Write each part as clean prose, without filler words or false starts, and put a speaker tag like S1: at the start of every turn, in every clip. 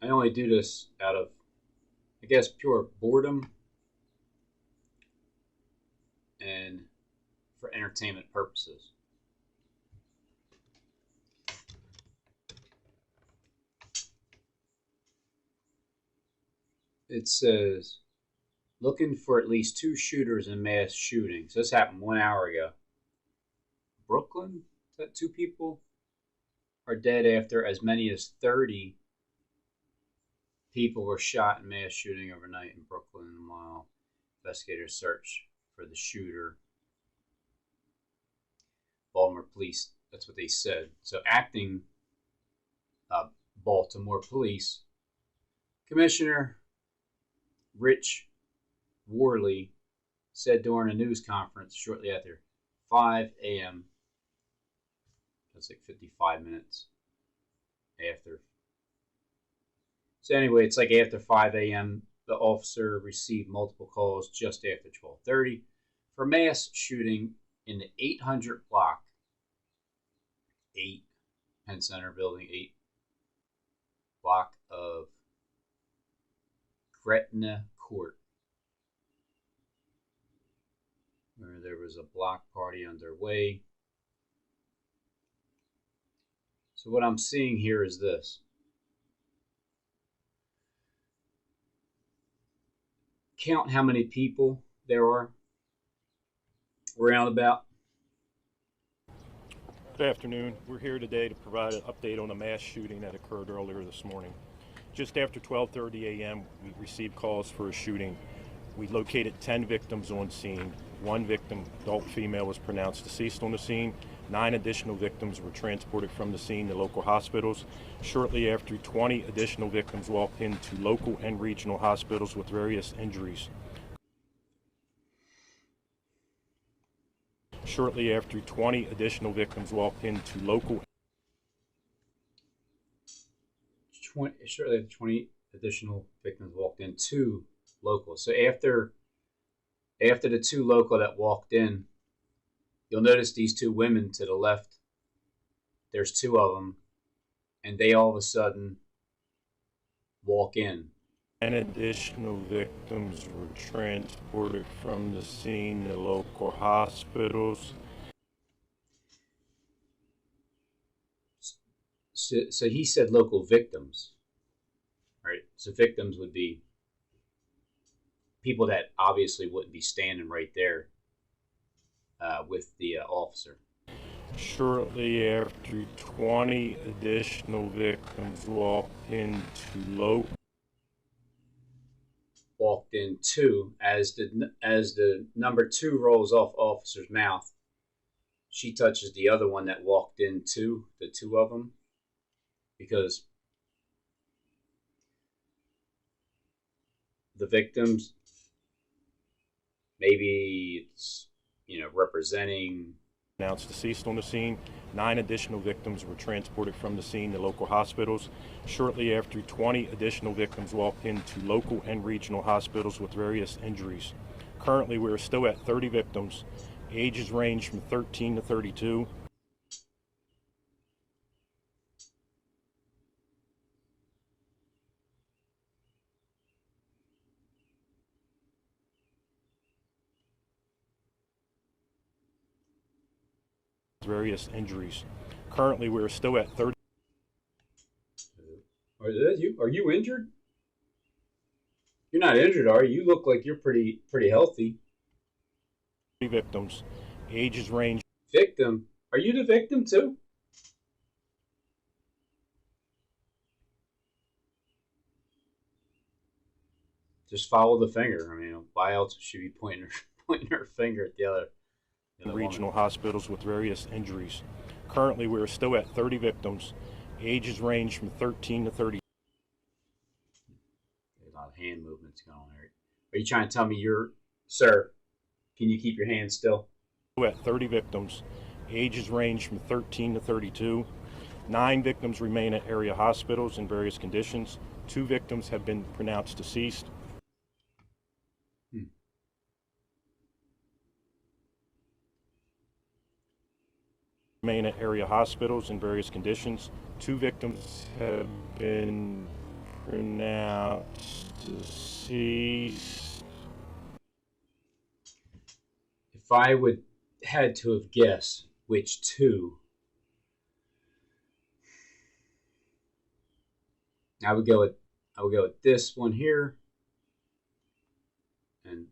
S1: I only do this out of, I guess, pure boredom and for entertainment purposes. It says looking for at least two shooters in mass shootings. This happened 1 hour ago. Brooklyn, is that two people are dead after as many as 30 people were shot in mass shooting overnight in Brooklyn while investigators search for the shooter. Baltimore police, that's what they said. So, acting uh, Baltimore police Commissioner Rich Worley said during a news conference shortly after 5 a.m. That's like 55 minutes after. So anyway, it's like after 5 a.m. The officer received multiple calls just after 12:30 for mass shooting in the 800 block, 8 Penn Center Building, 8 block of Gretna Court, where there was a block party underway. So what I'm seeing here is this. Count how many people there are around about.
S2: Good afternoon. We're here today to provide an update on a mass shooting that occurred earlier this morning. Just after 12:30 a.m., we received calls for a shooting. We located 10 victims on scene. One victim, adult female, was pronounced deceased on the scene. 9 additional victims were transported from the scene to local hospitals. Shortly after, 20 additional victims walked into local and regional hospitals with various injuries. Shortly after, 20 additional victims walked into local.
S1: 20 additional victims walked in, 2 local. So after the 2 local that walked in, you'll notice these 2 women to the left. There's 2 of them, and they all of a sudden walk in.
S2: And additional victims were transported from the scene to local hospitals.
S1: So he said local victims, right? So victims would be people that obviously wouldn't be standing right there with the officer.
S2: Shortly after, 20 additional victims
S1: walked in 2 as the number 2 rolls off officer's mouth. She touches the other one that walked in 2, the 2 of them, because the victims, maybe it's representing.
S2: Announced deceased on the scene. 9 additional victims were transported from the scene to local hospitals. Shortly after, 20 additional victims walked into local and regional hospitals with various injuries. Currently, we are still at 30 victims. Ages range from 13 to 32. Various injuries. Currently, we are still at 30.
S1: Are you injured? You're not injured, are you? You look like you're pretty healthy.
S2: Victims. Ages range.
S1: Victim? Are you the victim too? Just follow the finger. I mean, why else should she be pointing her finger at the other
S2: Regional
S1: woman?
S2: hospitals with various injuries. Currently, we are still at 30 victims. Ages range from 13 to 30.
S1: There's a lot of hand movements going on there. Are you trying to tell me sir? Can you keep your hands still?
S2: At 30 victims. Ages range from 13 to 32. 9 victims remain at area hospitals in various conditions. 2 victims have been pronounced deceased. Remain at area hospitals in various conditions. 2 victims have been Pronounced deceased.
S1: If I would had to have guessed which two, I would go with this one here and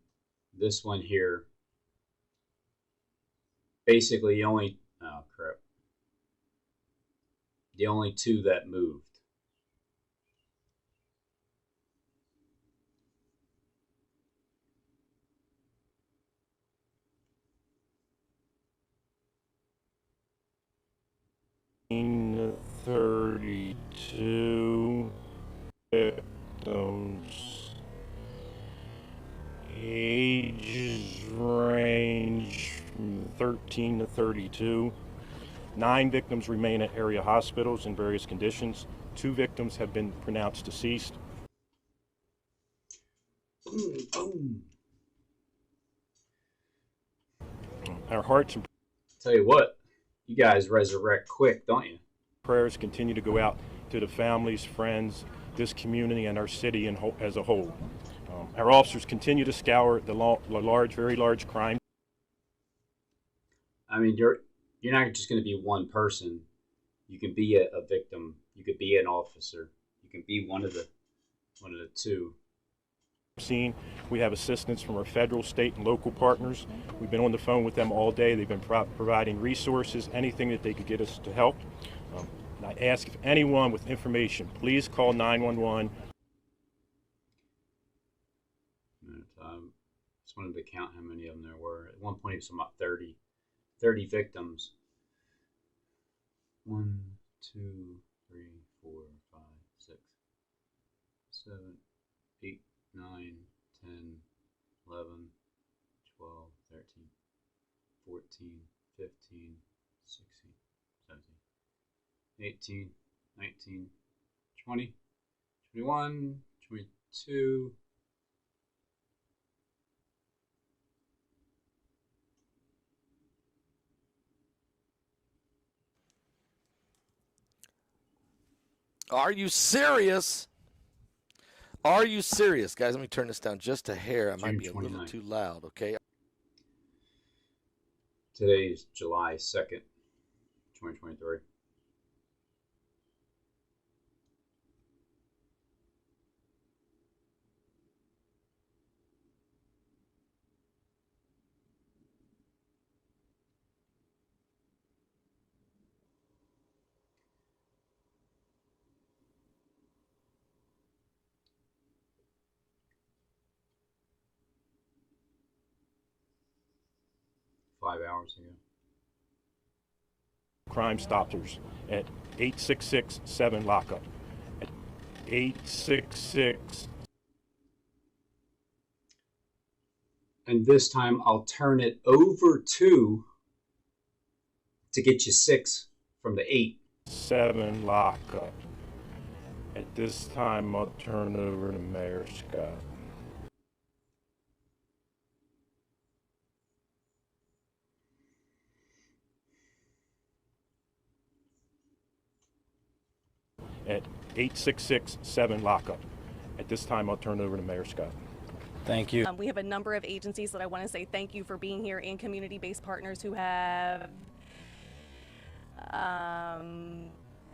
S1: this one here. Basically, the only two that moved.
S2: In 32 victims. Ages range from 13 to 32. 9 victims remain at area hospitals in various conditions. 2 victims have been pronounced deceased.
S1: Boom, boom.
S2: Our hearts and
S1: Tell you what, you guys resurrect quick, don't you?
S2: prayers continue to go out to the families, friends, this community, and our city as a whole. Our officers continue to scour the very large crime.
S1: I mean, you're not just going to be one person. You can be a victim. You could be an officer. You can be one of the two.
S2: Scene. We have assistance from our federal, state, and local partners. We've been on the phone with them all day. They've been providing resources, anything that they could get us to help. I ask if anyone with information, please call 911.
S1: Just wanted to count how many of them there were. At one point, it was about 30 victims. 1, 2, 3, 4, 5, 6, 7, 8, 9, 10, 11, 12, 13, 14, 15, 16, 17, 18, 19, 20, 21, 22.
S3: Are you serious? Are you serious? Guys, let me turn this down just a hair. I might be a little too loud, okay?
S1: Today is July 2nd, 2023. Five hours ago.
S2: Crime Stoppers at 866-7 lockup. At 866.
S1: And this time I'll turn it over to get you 6 from the 8.
S2: 7 lockup. At this time, I'll turn it over to Mayor Scott. At 866-7 lockup. At this time, I'll turn it over to Mayor Scott.
S4: Thank you.
S5: We have a number of agencies that I want to say thank you for being here, and community-based partners who have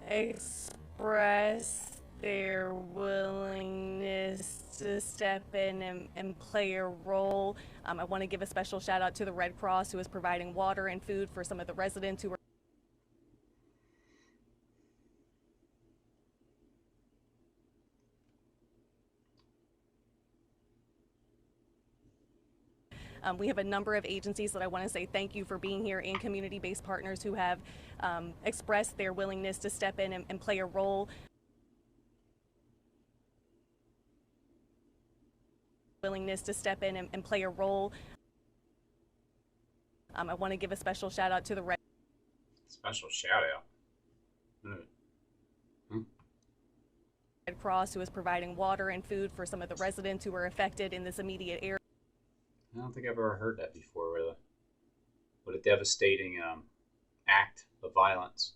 S5: expressed their willingness to step in and play a role. I want to give a special shout out to the Red Cross, who is providing water and food for some of the residents who are we have a number of agencies that I want to say thank you for being here, and community-based partners who have expressed their willingness to step in and play a role. Willingness to step in and play a role. I want to give a special shout out to the Red.
S1: Special shout out.
S5: Red Cross, who is providing water and food for some of the residents who are affected in this immediate area.
S1: I don't think I've ever heard that before, really. What a devastating act of violence.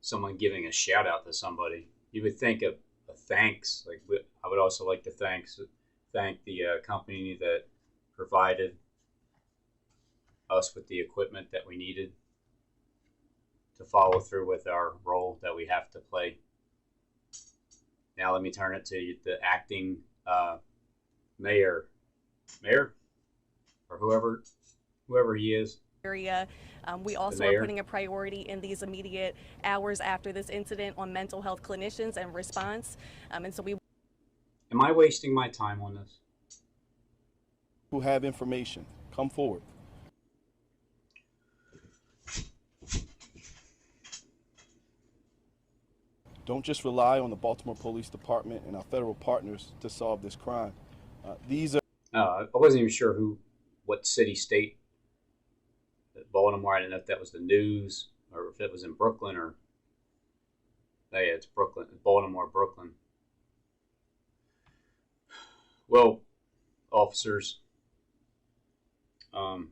S1: Someone giving a shout out to somebody. you would think of a thanks. Like I would also like to thank the company that provided us with the equipment that we needed to follow through with our role that we have to play. Now let me turn it to the acting mayor, or whoever he is.
S5: Area. We also are putting a priority in these immediate hours after this incident on mental health clinicians and response. And so we.
S1: Am I wasting my time on this?
S4: Who have information, come forward. Don't just rely on the Baltimore Police Department and our federal partners to solve this crime. These are.
S1: I wasn't even sure what city, state, Baltimore. I didn't know if that was the news or if it was in Brooklyn or. Oh yeah, it's Brooklyn, Baltimore, Brooklyn. Well, officers, you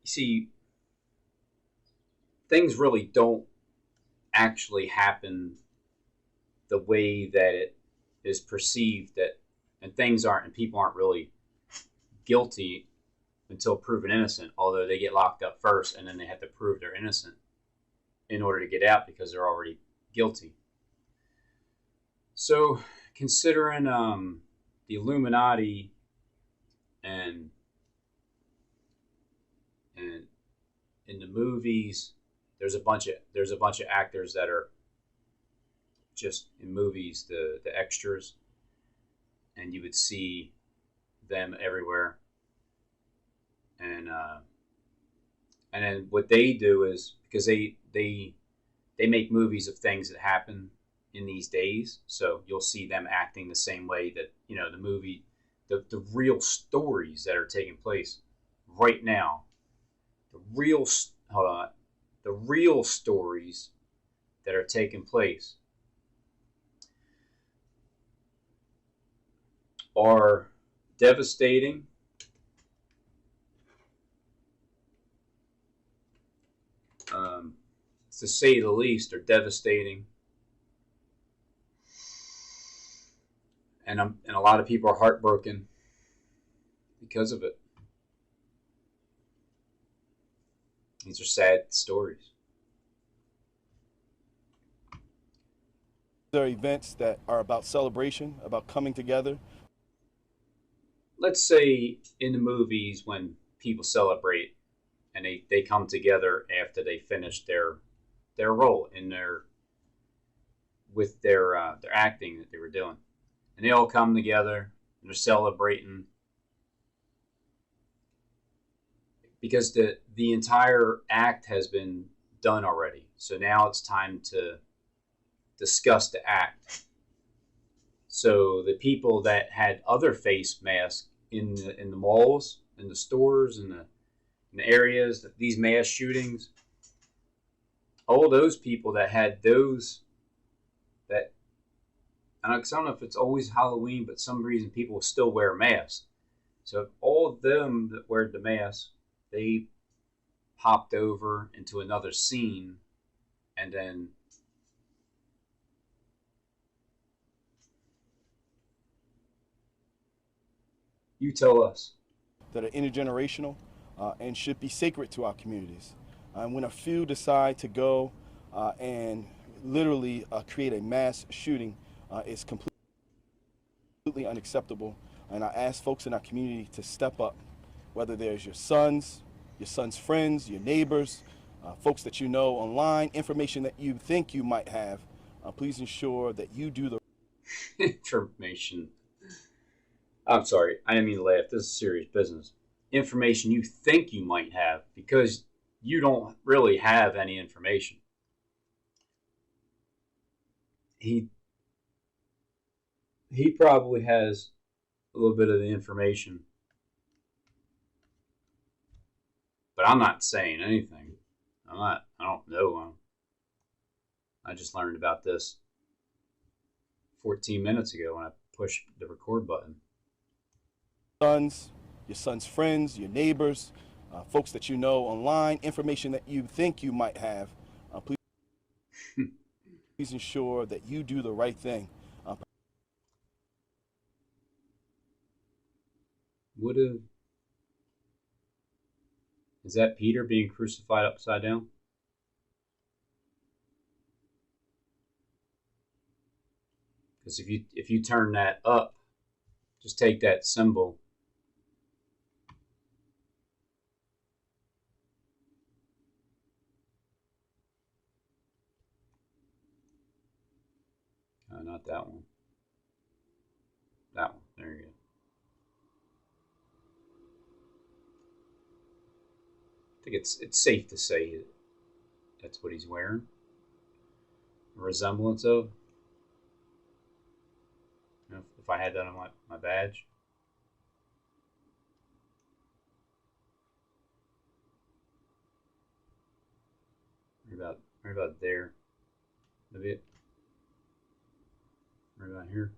S1: see, things really don't actually happen the way that it is perceived, and people aren't really guilty until proven innocent, although they get locked up first and then they have to prove they're innocent in order to get out because they're already guilty. So considering the Illuminati and in the movies, there's a bunch of actors that are just in movies, the extras, and you would see them everywhere. And then what they do is, because they make movies of things that happen in these days, so you'll see them acting the same way that, you know, the movie, the real stories that are taking place right now, the real stories that are taking place are devastating, to say the least. Are devastating, and a lot of people are heartbroken because of it. These are sad stories.
S4: There are events that are about celebration, about coming together.
S1: Let's say in the movies when people celebrate and they come together after they finish their role in their acting that they were doing, and they all come together and they're celebrating because the entire act has been done already. So now it's time to discuss the act. So the people that had other face masks in the malls, in the stores, in the areas that these mass shootings, all those people that had those, that, and I don't know if it's always Halloween, but some reason people still wear masks. So all of them that wear the mask, they popped over into another scene, and then you tell us.
S4: That are intergenerational and should be sacred to our communities. And when a few decide to go and literally create a mass shooting, it's completely unacceptable. And I ask folks in our community to step up, whether there's your son's friends, your neighbors, folks that you know online, information that you think you might have. Please ensure that you do the
S1: information. I'm sorry, I didn't mean to laugh. This is serious business. Information you think you might have, because you don't really have any information. He probably has a little bit of the information, but I'm not saying anything. I don't know. I just learned about this 14 minutes ago when I pushed the record button.
S4: Your son's friends, your neighbors, folks that you know online, information that you think you might have. Please Please ensure that you do the right thing.
S1: Would have. Is that Peter being crucified upside down? Because if you turn that up, just take that symbol. Not that one. That one. There you go. I think it's safe to say that's what he's wearing. A resemblance of. You know, if I had that on my badge. Right about there. A bit. Right about here.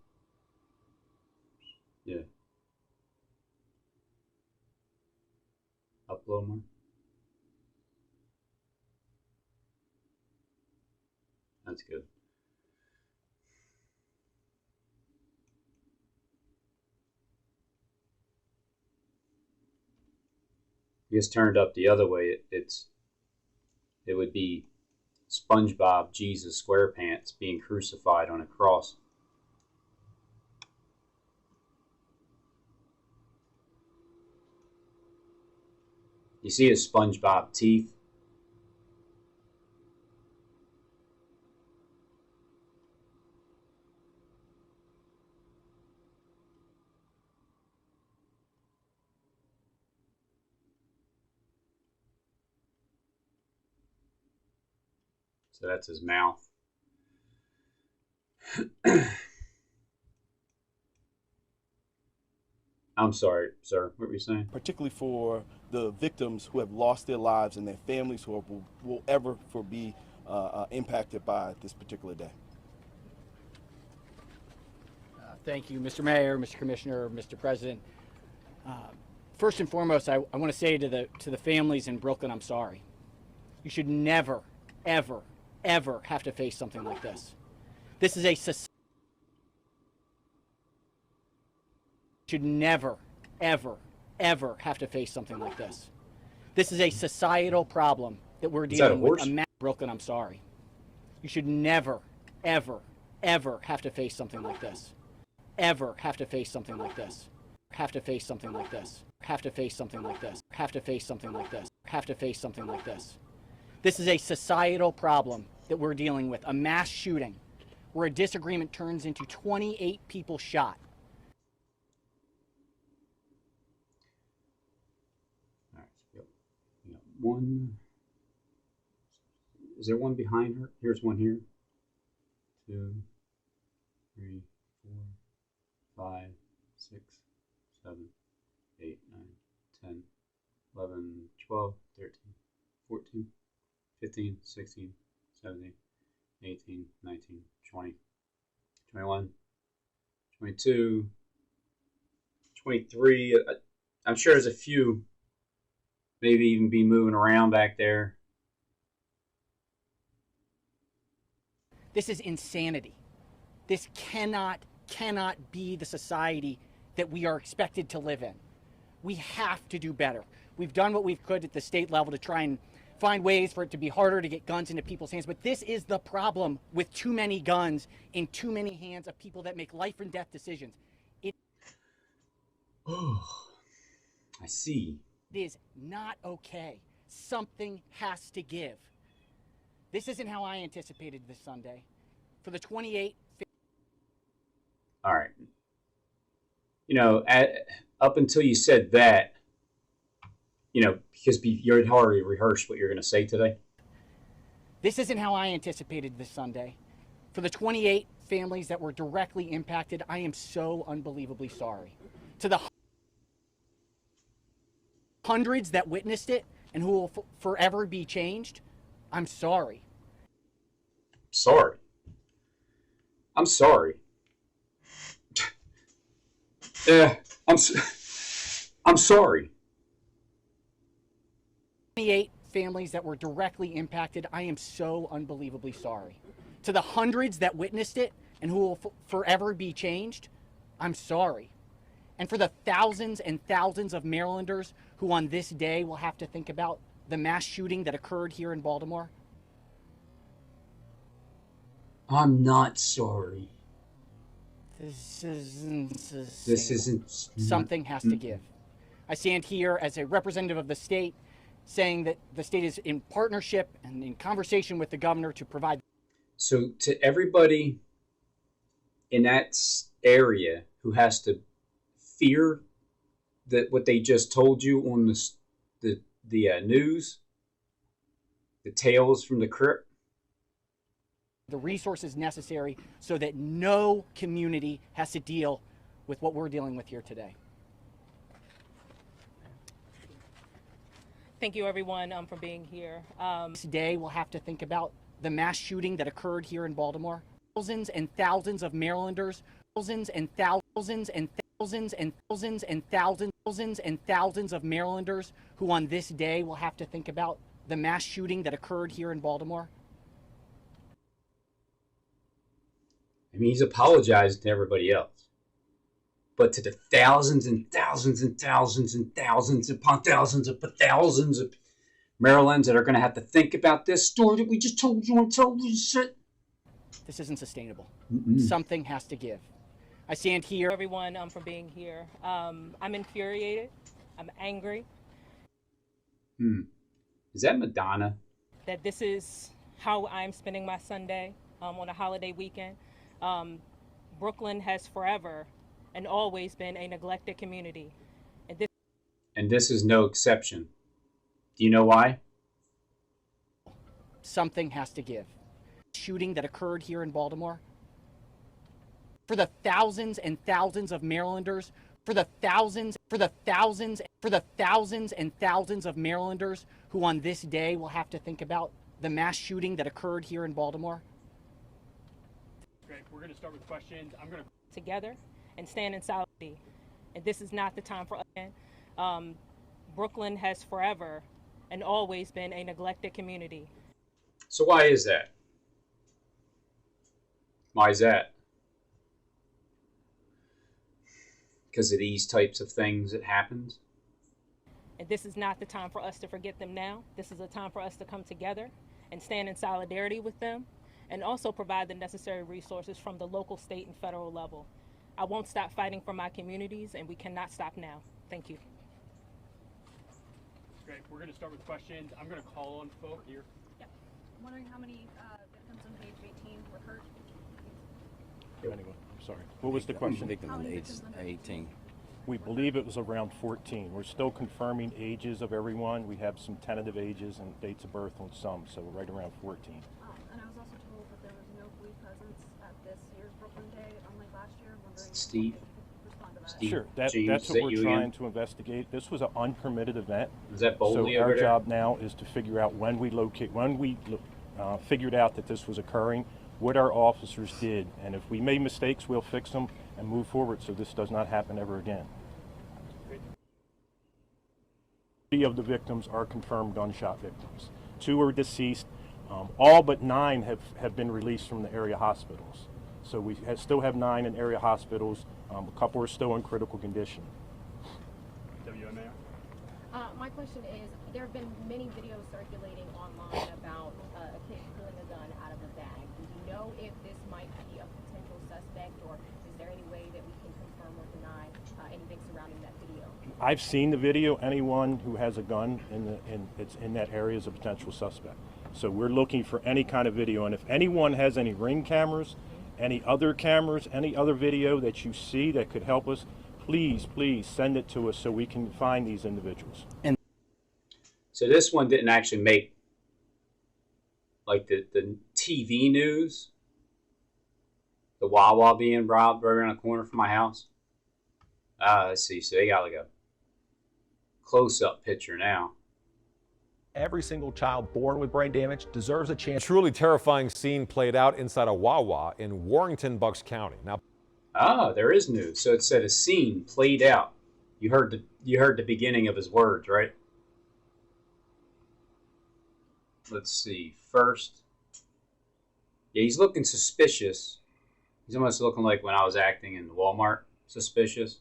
S1: Yeah. Up a little more. That's good. If it's turned up the other way, it would be SpongeBob Jesus SquarePants being crucified on a cross. You see his SpongeBob teeth? So that's his mouth. I'm sorry, sir. What were you saying?
S4: Particularly for the victims who have lost their lives and their families who will ever be impacted by this particular day.
S6: Thank you, Mr. Mayor, Mr. Commissioner, Mr. President. First and foremost, I want to say to the families in Brooklyn, I'm sorry. You should never, ever, ever have to face something like this. This is a society. Should never, ever, ever have to face something like this. This is a societal problem that we're dealing with. Brooklyn, I'm sorry. You should never, ever, ever have to face something like this. Ever have to face something like this. Have to face something like this. Have to face something like this. Have to face something like this. Have to face something like this. This is a societal problem that we're dealing with. A mass shooting where a disagreement turns into 28 people shot.
S1: One. Is there one behind her? Here's one here. 2, 3, 4, 5, 6, 7, 8, 9, 10, 11, 12, 13, 14, 15, 16, 17, 18, 19, 20, 21, 22, 23. I'm sure there's a few. Maybe even be moving around back there.
S6: This is insanity. This cannot be the society that we are expected to live in. We have to do better. We've done what we could at the state level to try and find ways for it to be harder to get guns into people's hands, but this is the problem with too many guns in too many hands of people that make life and death decisions.
S1: Oh, I see.
S6: It is not okay. Something has to give. This isn't how I anticipated this Sunday. For the 28.
S1: All right. You know, up until you said that, you know, because you had already rehearsed what you're going to say today.
S6: This isn't how I anticipated this Sunday. For the 28 families that were directly impacted, I am so unbelievably sorry. To the hundreds that witnessed it and who will forever be changed, I'm sorry.
S1: Sorry. I'm sorry. I'm sorry.
S6: 28 families that were directly impacted, I am so unbelievably sorry. To the hundreds that witnessed it and who will forever be changed, I'm sorry. And for the thousands and thousands of Marylanders who on this day will have to think about the mass shooting that occurred here in Baltimore,
S1: I'm not sorry.
S6: this isn't
S1: This isn't.
S6: Something has to give. I stand here as a representative of the state saying that the state is in partnership and in conversation with the governor to provide.
S1: So to everybody in that area who has to fear that what they just told you on the news, the tales from the crypt,
S6: the resources necessary so that no community has to deal with what we're dealing with here today.
S7: Thank you, everyone, for being here.
S6: Today, we'll have to think about the mass shooting that occurred here in Baltimore. Thousands and thousands of Marylanders, thousands and thousands and thousands and thousands and thousands and thousands of Marylanders who on this day will have to think about the mass shooting that occurred here in Baltimore.
S1: I mean, he's apologizing to everybody else. But to the thousands and thousands and thousands and thousands upon thousands of Marylanders that are going to have to think about this story that we just told you on television.
S6: This isn't sustainable.
S1: Mm-mm.
S6: Something has to give. I stand here.
S7: Everyone, for being here. I'm infuriated. I'm angry.
S1: Is that Madonna?
S7: That this is how I'm spending my Sunday on a holiday weekend. Brooklyn has forever and always been a neglected community.
S1: And this is no exception. Do you know why?
S6: Something has to give. Shooting that occurred here in Baltimore. For the thousands and thousands of Marylanders, for the thousands and thousands of Marylanders who on this day will have to think about the mass shooting that occurred here in Baltimore.
S2: Great. We're going to start with questions. I'm going to
S7: together and stand in solidarity. And this is not the time for us. Brooklyn has forever and always been a neglected community.
S1: So why is that? Why is that? Because of these types of things that happened?
S7: And this is not the time for us to forget them now. This is a time for us to come together and stand in solidarity with them and also provide the necessary resources from the local, state, and federal level. I won't stop fighting for my communities, and we cannot stop now. Thank you.
S2: Great. We're going to start with questions. I'm going to call on folk here.
S5: Yeah. I'm wondering how many victims under the age of 18 were hurt.
S2: Anyway, I'm sorry. What was the question?
S8: Victim under age 18.
S2: We believe it was around 14. We're still confirming ages of everyone. We have some tentative ages and dates of birth on some, so we're right around 14.
S9: And I was also told that there was no police presence at this year's Brooklyn Day, unlike last year. Wondering
S1: Steve?
S9: if you could respond to that.
S1: Steve?
S2: Sure,
S1: James,
S2: that's
S1: is
S2: what
S1: that
S2: we're
S1: you
S2: trying
S1: again?
S2: to investigate. This was an unpermitted event.
S1: Is that Bowley
S2: So
S1: over
S2: our
S1: there?
S2: job now is to figure out when we figured out that this was occurring, what our officers did, and if we made mistakes, we'll fix them and move forward so this does not happen ever again. 3 of the victims are confirmed gunshot victims. 2 are deceased. All but 9 have been released from the area hospitals. So we still have 9 in area hospitals. A couple are still in critical condition. WMAR?
S9: My question is, there have been many videos circulating online about a kid pulling a gun out of a bag. Do you know if this might be a potential suspect, or is there any way that we can confirm or deny anything surrounding that video?
S2: I've seen the video. Anyone who has a gun it's in that area is a potential suspect. So we're looking for any kind of video, and if anyone has any Ring cameras, any other video that you see that could help us, please send it to us so we can find these individuals.
S1: So this one didn't actually make like the TV news. The Wawa being robbed right around the corner from my house. Let's see. So they got like a close-up picture now.
S10: Every single child born with brain damage deserves a chance.
S11: A truly terrifying scene played out inside a Wawa in Warrington, Bucks County. Now,
S1: there is news. So it said a scene played out. You heard the beginning of his words, right? let's see. First, yeah, he's looking suspicious. He's almost looking like when I was acting in Walmart, suspicious.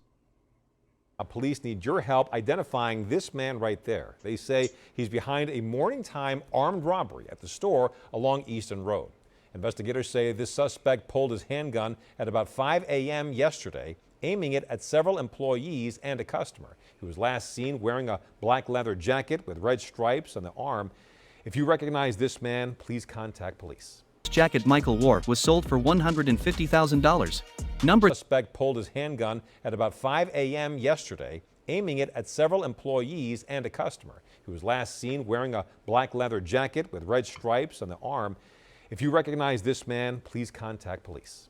S11: Police need your help identifying this man right there. They say he's behind a morning time armed robbery at the store along Easton Road. Investigators say this suspect pulled his handgun at about 5 a.m. yesterday, aiming it at several employees and a customer. He was last seen wearing a black leather jacket with red stripes on the arm. If you recognize this man, please contact police.
S8: Jacket Michael wore was sold for $150,000.
S11: Suspect pulled his handgun at about 5 a.m. yesterday, aiming it at several employees and a customer. He was last seen wearing a black leather jacket with red stripes on the arm. If you recognize this man, please contact police.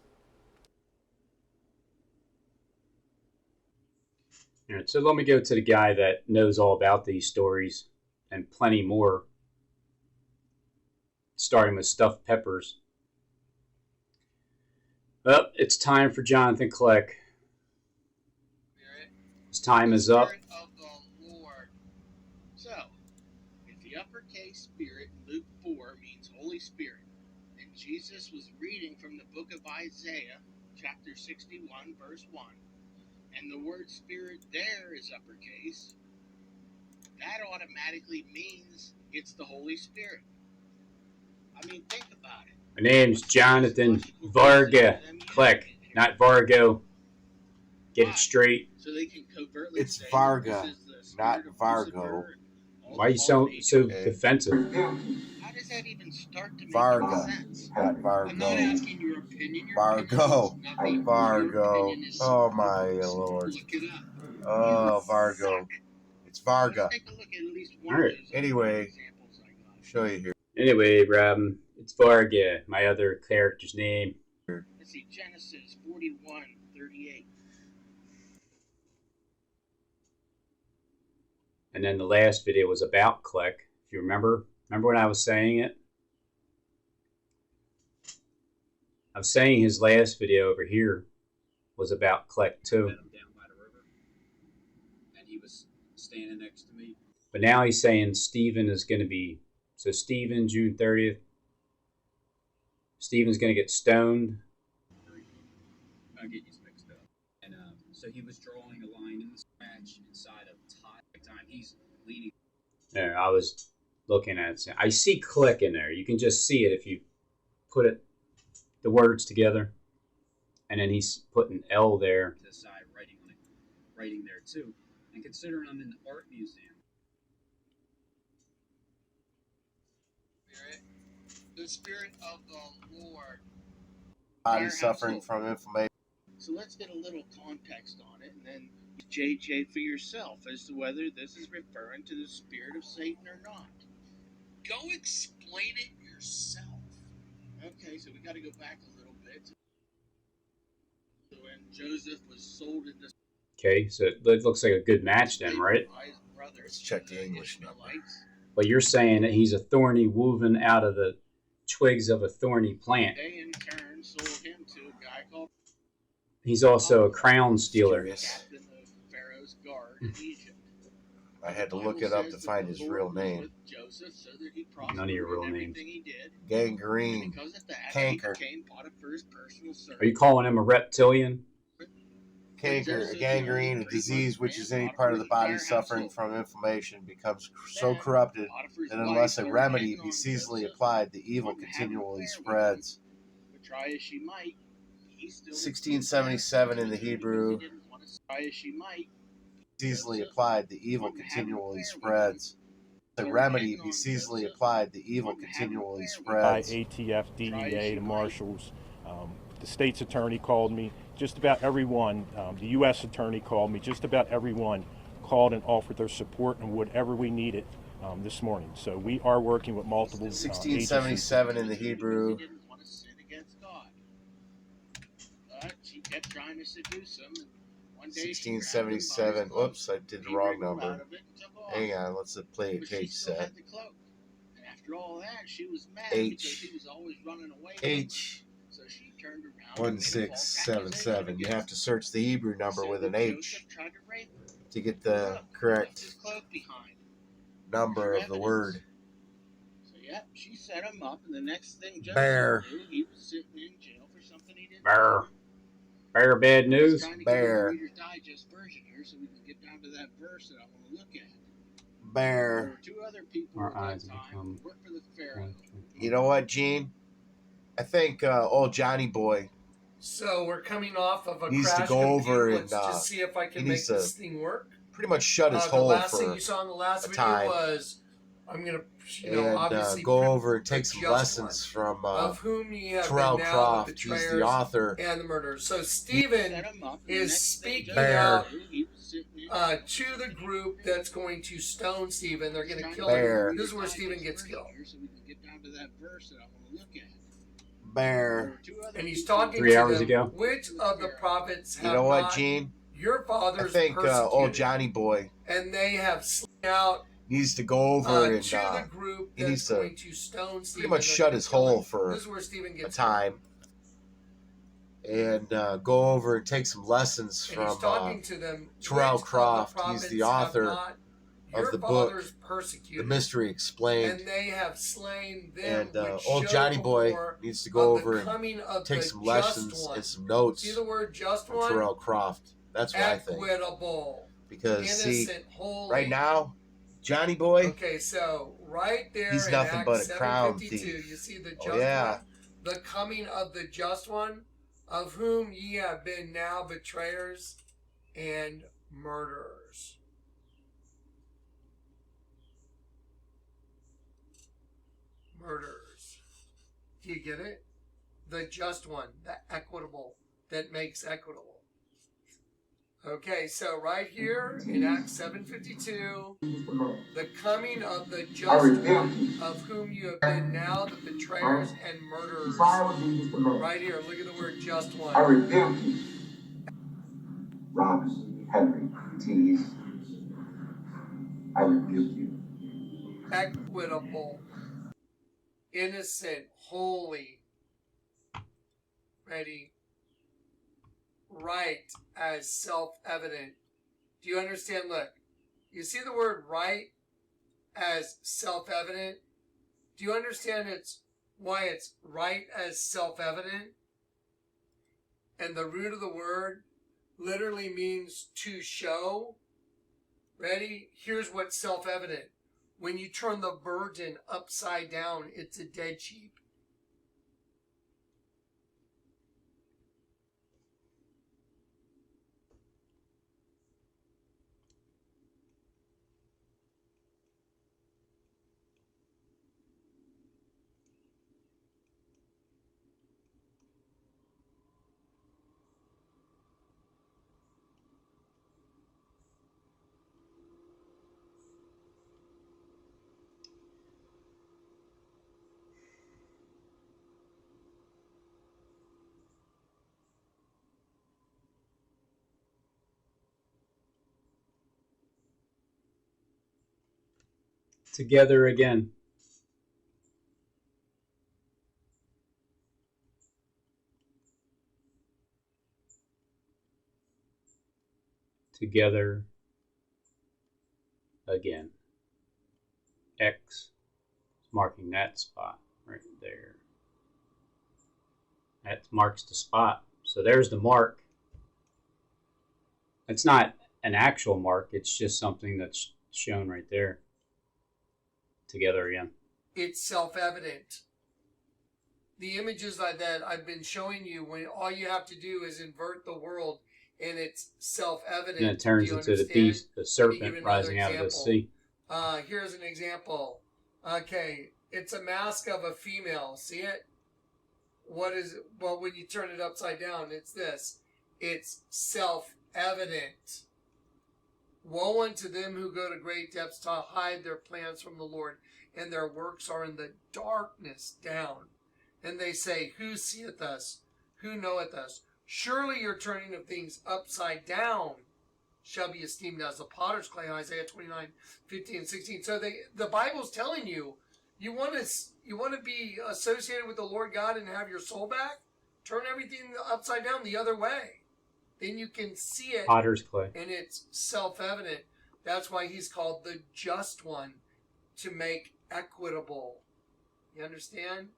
S1: All right, so let me go to the guy that knows all about these stories and plenty more, starting with stuffed peppers. Well, it's time for Jonathan Kleck. His time is up.
S12: Of the Lord. So, if the uppercase spirit in Luke 4 means Holy Spirit, and Jesus was reading from the book of Isaiah, chapter 61, verse 1, and the word spirit there is uppercase, that automatically means it's the Holy Spirit. I mean, think about it.
S1: My name's Jonathan Varga Kleck, not Vargo. Get it straight.
S12: So they can covertly
S13: It's
S12: say
S13: Varga,
S12: this is the
S13: not
S12: spirit of
S13: Vargo.
S12: Lucifer.
S1: Why are you so defensive?
S12: How does that even start to make
S13: Varga,
S12: any sense?
S13: not
S12: I'm not
S13: Vargo.
S12: asking your opinion. Your
S13: Vargo.
S12: opinion is nothing.
S13: Vargo.
S12: Your opinion is
S13: Oh
S12: something.
S13: my lord.
S12: Look it up.
S13: Oh,
S12: You
S13: Vargo.
S12: suck.
S13: It's Varga.
S12: Let's take a look at least one
S1: All right.
S12: of those
S13: Anyway,
S12: examples I got.
S13: I'll show you here.
S1: Anyway, Robin, it's Varga, my other character's name.
S12: Let's see, Genesis 41:38.
S1: And then the last video was about Kleck. If you remember when I was saying it? I was saying his last video over here was about Kleck too.
S14: Met him down by the river, and he was standing next to me.
S1: But now he's saying Stephen is going to be, so Stephen, June 30th, Stephen's going to get stoned.
S14: I get you mixed up. And so he was drawing a line in the scratch inside of tie. Time he's leaning.
S1: There, I was looking at it. I see Kleck in there. You can just see it if you put it, the words together. And then he's putting L there.
S14: To the side, writing on it, writing there too. And considering I'm in the art museum.
S12: The Spirit of the Lord.
S13: Body suffering from inflammation.
S12: So let's get a little context on it, and then JJ for yourself as to whether this is referring to the spirit of Satan or not. Go explain it yourself. Okay, so we got to go back a little bit to when Joseph was sold into.
S1: Okay, so it looks like a good match then, right?
S13: Let's check the English number.
S1: But you're saying that he's a thorny woven out of the twigs of a thorny plant.
S12: They in turn sold him to a guy called.
S1: He's also a crown stealer.
S12: Captain of Pharaoh's guard in Egypt.
S13: I had to look it up to find his real name.
S12: Joseph, so that he
S1: none of your real names.
S13: Gangrene. Canker.
S1: Are you calling him a reptilian?
S13: Canker, a gangrene, a disease which is any part of the body suffering from inflammation, becomes so corrupted that unless a remedy be seasonally applied, the evil continually spreads. 1677 in the Hebrew. Seasonally applied, the evil continually spreads. The remedy be seasonally applied, the evil continually spreads.
S2: By ATF, DEA, the marshals, the state's attorney called me. Just about everyone, the U.S. attorney called me. Just about everyone called and offered their support and whatever we needed this morning. So we are working with multiple
S13: 1677 in the Hebrew.
S12: She kept trying to seduce him.
S13: 1677. Whoops, I did the wrong number. Hang on, let's play a page set.
S12: After all that, she was mad
S13: H.
S12: because he was always running away.
S13: H.
S12: So she turned around
S13: 1677. You have to search the Hebrew number with an H to get the correct number of the word.
S12: So Yep, she set him up, and the next thing Joseph
S13: Bear.
S12: knew, he was sitting in jail for something he didn't.
S1: Bear bad news.
S12: Trying to
S13: Bear.
S12: give you the Reader's Digest version here, so we can get down to that verse that I want to look at.
S13: Bear.
S12: There were two other people
S1: Our
S12: at
S1: eyes
S12: that time who worked for the Pharaoh.
S13: You know what, Gene? I think old Johnny Boy
S15: So we're coming off of a
S13: needs
S15: crash
S13: to go over
S15: compute. Let's
S13: and
S15: just see if I can
S13: he
S15: make
S13: needs to
S15: this thing work.
S13: pretty much shut his
S15: The
S13: hole
S15: last
S13: for
S15: thing you saw in the last
S13: a
S15: video
S13: time.
S15: was, I'm gonna,
S13: and
S15: obviously
S13: go over and take
S15: the
S13: some
S15: just
S13: lessons
S15: one,
S13: from
S15: of whom ye have
S13: Terrell
S15: been now
S13: Croft.
S15: the
S13: He's
S15: betrayers
S13: the author.
S15: and the murderers. So Stephen is speaking
S13: Bear.
S15: out to the group that's going to stone Stephen. They're going to kill
S13: Bear.
S15: him. This is where Stephen gets killed.
S12: So we can get down to that verse that I want to look at.
S13: Bear.
S15: And he's talking
S1: 3
S15: to
S1: hours
S15: them,
S1: ago.
S15: which of the prophets have
S13: You know what,
S15: not
S13: Gene?
S15: your
S13: I
S15: fathers
S13: think
S15: persecuted,
S13: old Johnny Boy
S15: and they have slain out
S13: needs to go over and
S15: to the group
S13: he needs
S15: that's
S13: to
S15: going to stone
S13: pretty
S15: Stephen.
S13: much shut his hole for
S15: This is where Stephen
S13: a
S15: gets
S13: time and go over and take some lessons
S15: and he's
S13: from
S15: talking to them.
S13: Terrell
S15: Which of the
S13: Croft. He's
S15: prophets
S13: the
S15: have
S13: author
S15: not
S13: of
S15: your
S13: the book,
S15: fathers persecuted,
S13: The Mystery Explained.
S15: and they have slain them.
S13: And
S15: which
S13: old
S15: showed
S13: Johnny Boy
S15: before
S13: needs to
S15: of
S13: go
S15: the
S13: over
S15: coming of
S13: and take
S15: the
S13: some
S15: just
S13: lessons
S15: one.
S13: and some notes
S15: See the word just
S13: from
S15: one?
S13: Terrell Croft. That's what I think.
S15: Equitable.
S13: Because see,
S15: Innocent, holy.
S13: right now, Johnny Boy,
S15: Okay, so right there
S13: he's
S15: in
S13: nothing
S15: Acts
S13: but a crown
S15: 7:52,
S13: thief.
S15: you see the just
S13: Oh yeah.
S15: one, the coming of the just one, of whom ye have been now betrayers and murderers. Murderers. Do you get it? The just one, the equitable, that makes equitable. Okay, so right here in Acts 7:52, the coming of the just one, of whom you have been now the betrayers and murderers. Right here, look at the word just one.
S16: I rebuke you. Robinson, Henry, T. I rebuke you.
S15: Equitable, innocent, holy, ready, right as self-evident. Do you understand? Look, you see the word right as self-evident? Do you understand why it's right as self-evident? And the root of the word literally means to show. Ready? Here's what's self-evident. When you turn the burden upside down, it's a dead sheep.
S1: Together again. Together again. X is marking that spot right there. That marks the spot. So there's the mark. It's not an actual mark. It's just something that's shown right there. Together again.
S15: It's self-evident. The images like that I've been showing you, when all you have to do is invert the world, and it's self-evident.
S1: And it turns into the beast, the serpent rising out of the sea.
S15: Here's an example. Okay, it's a mask of a female. See it? What is it? Well, when you turn it upside down, it's this. It's self-evident. Woe unto them who go to great depths to hide their plans from the Lord, and their works are in the darkness down. And they say, who seeth us? Who knoweth us? Surely your turning of things upside down shall be esteemed as the potter's clay, Isaiah 29:15-16. So the Bible's telling you, you want to be associated with the Lord God and have your soul back? Turn everything upside down the other way. Then you can see it.
S1: Potter's clay.
S15: And it's self-evident. That's why he's called the just one, to make equitable. You understand?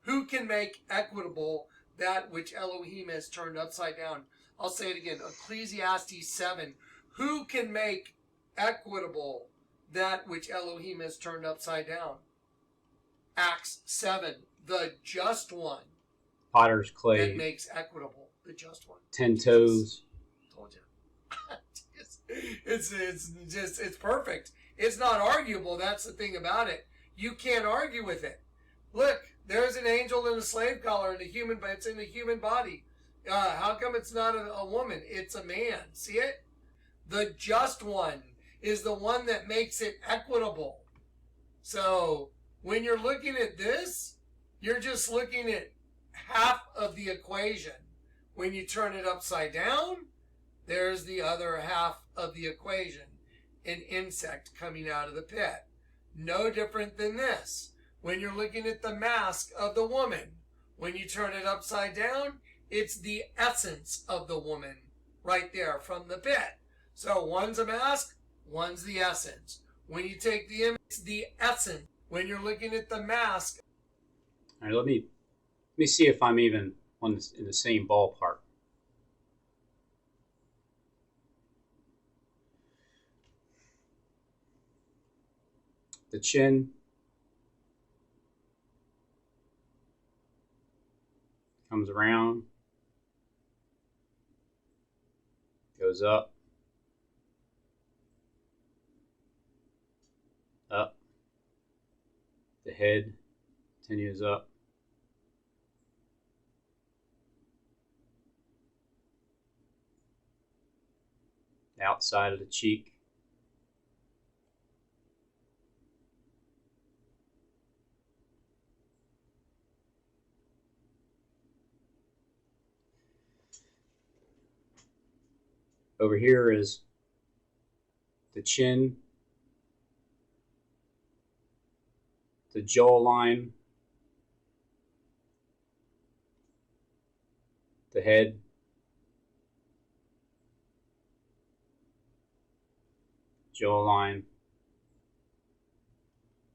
S15: Who can make equitable that which Elohim has turned upside down? I'll say it again. Ecclesiastes 7. Who can make equitable that which Elohim has turned upside down? Acts 7. The just one.
S1: Potter's clay.
S15: That makes equitable. The just one.
S1: 10 toes.
S15: Told you. It's perfect. It's not arguable. That's the thing about it. You can't argue with it. Look, there's an angel in a slave collar in the human, but it's in the human body. How come it's not a woman? It's a man. See it? The just one is the one that makes it equitable. So when you're looking at this, you're just looking at half of the equation. When you turn it upside down, there's the other half of the equation. An insect coming out of the pit. No different than this. When you're looking at the mask of the woman, when you turn it upside down, it's the essence of the woman right there from the pit. So one's a mask, one's the essence. When you take the image, it's the essence. When you're looking at the mask.
S1: All right, let me see if I'm even in the same ballpark. The chin comes around, goes up, up. The head continues up. The outside of the cheek. Over here is the chin, the jawline, the head, jawline,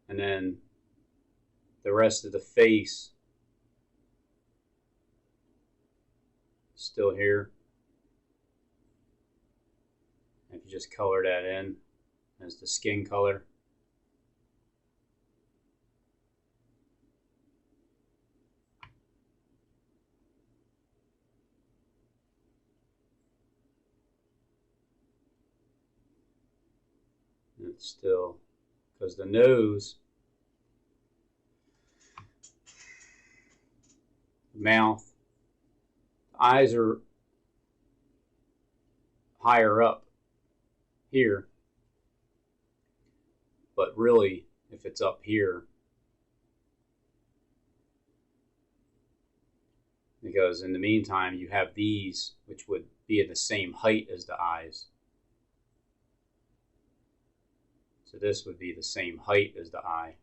S1: and then the rest of the face still here. If you just color that in as the skin color. And it's still, because the nose, mouth, the eyes are higher up here, but really if it's up here, because in the meantime you have these which would be at the same height as the eyes, so this would be the same height as the eye.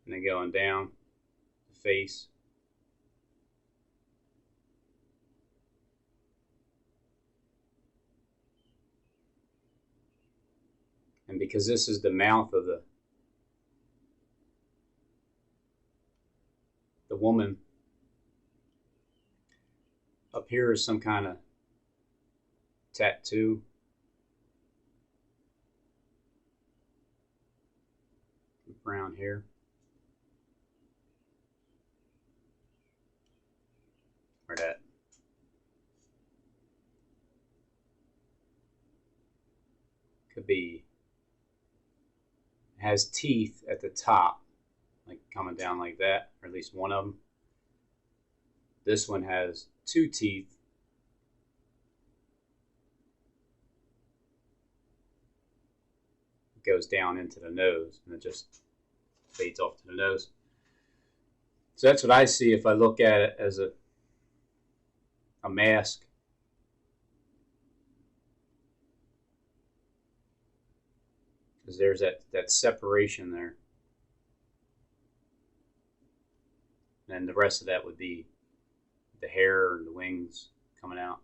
S1: And then going down the face. And because this is the mouth of the woman, up here is some kind of tattoo. Around here. Where that? Could be, has teeth at the top, like coming down like that, or at least one of them. This one has 2 teeth. It goes down into the nose, and it just fades off to the nose. So that's what I see if I look at it as a mask. Because there's that separation there. And the rest of that would be the hair and the wings coming out.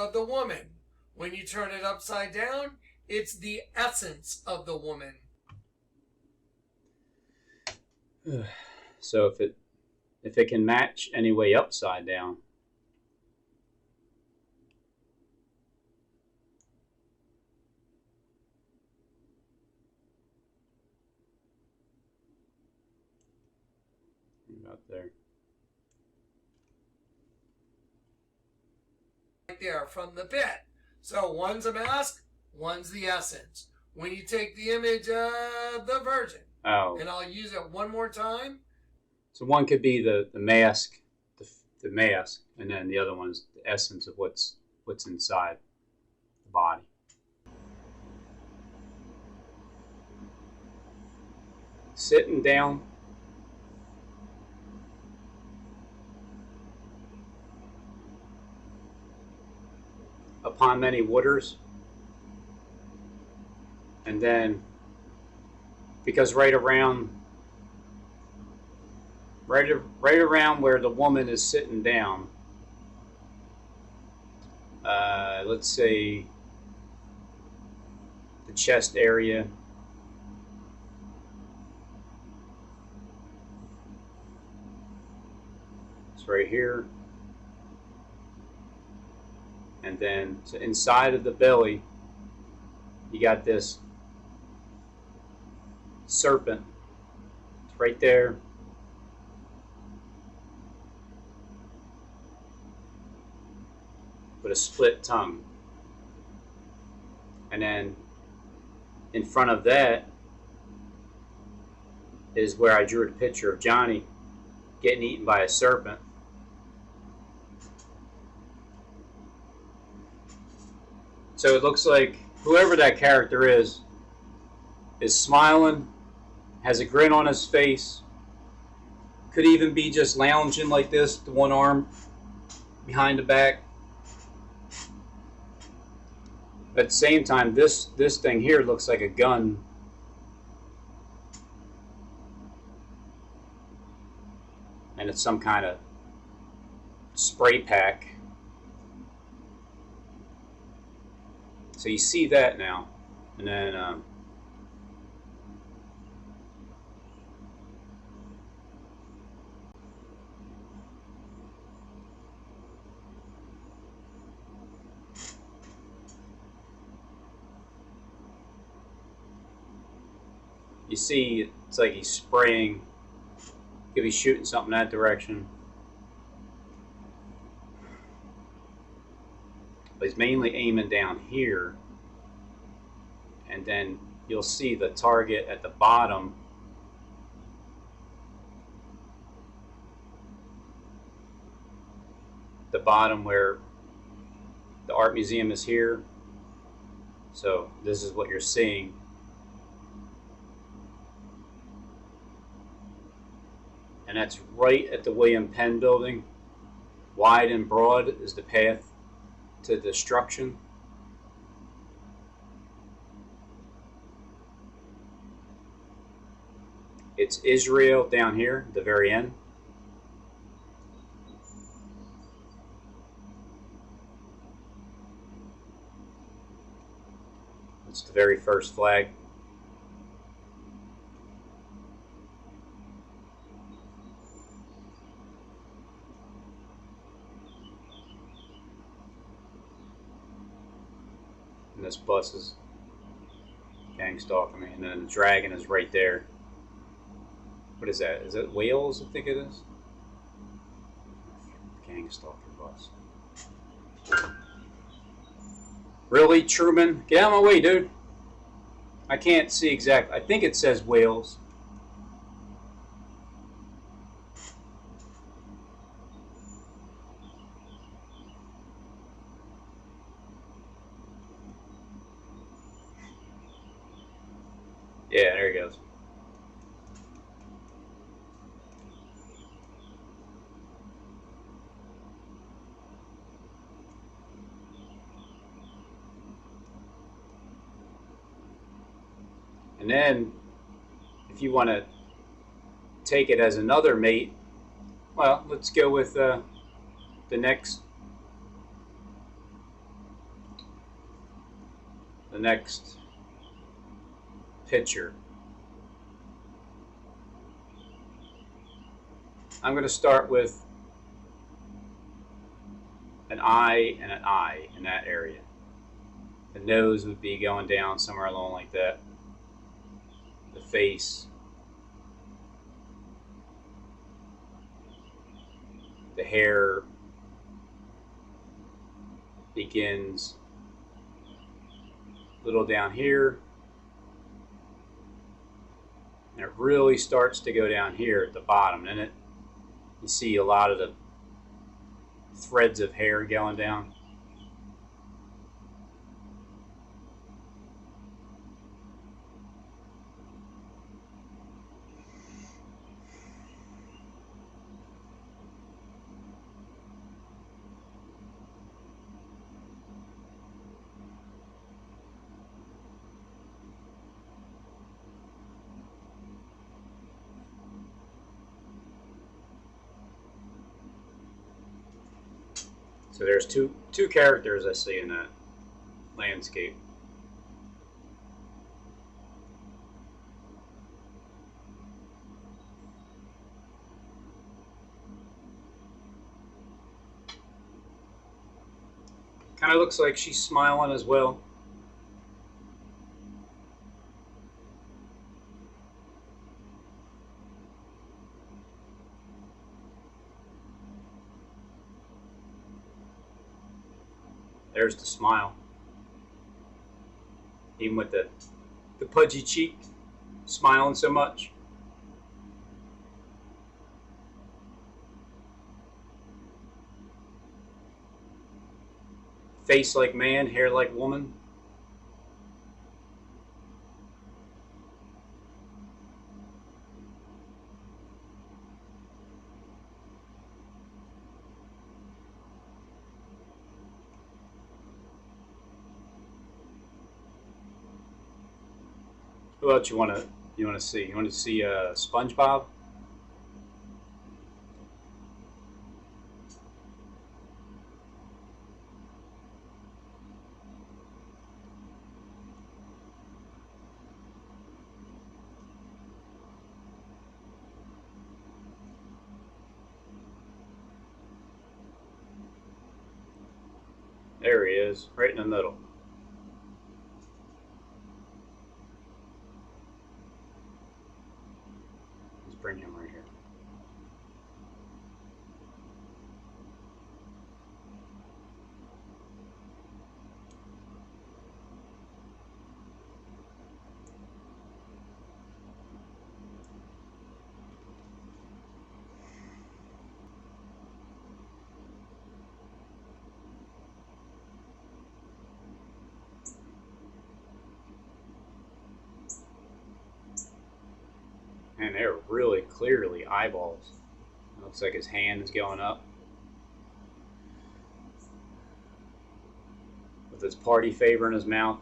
S15: of the woman. When you turn it upside down, it's the essence of the woman.
S1: So if it can match any way upside down, about there.
S15: Right there from the bit. So one's a mask, one's the essence. When you take the image of the Virgin, and I'll use it one more time.
S1: So one could be the mask, the mask, and then the other one is the essence of what's inside the body. Sitting down. Upon many waters. And then, because right around where the woman is sitting down, let's say the chest area, it's right here, and then so inside of the belly you got this serpent. It's right there. With a split tongue. And then in front of that is where I drew the picture of Johnny getting eaten by a serpent. So it looks like whoever that character is smiling, has a grin on his face, could even be just lounging like this, the one arm behind the back. But at the same time, this thing here looks like a gun. And it's some kind of spray pack. So you see that now. And then you see it's like he's spraying. Could be shooting something that direction. But he's mainly aiming down here. And then you'll see the target at the bottom. The bottom where the art museum is here. So this is what you're seeing. And that's right at the William Penn building. Wide and broad is the path to destruction. It's Israel down here at the very end. It's the very first flag. And this bus is gang stalking me. And then the dragon is right there. What is that? Is it Wales? I think it is. Gang stalker bus. Really, Truman? Get out of my way, dude. I can't see exactly. I think it says Wales. Yeah, there he goes. And then, if you want to take it as another mate, well, let's go with the next the next picture. I'm going to start with an eye and an eye in that area. The nose would be going down somewhere along like that. The face. The hair begins a little down here. And it really starts to go down here at the bottom. And you see a lot of the threads of hair going down. So there's two characters I see in that landscape. Kind of looks like she's smiling as well. There's the smile. Even with the pudgy cheek, smiling so much. Face like man, hair like woman. Who else you want to see? You want to see SpongeBob? There he is, right in the middle. Let's bring him right here. And they're really clearly eyeballs. It looks like his hand is going up. With his party favor in his mouth,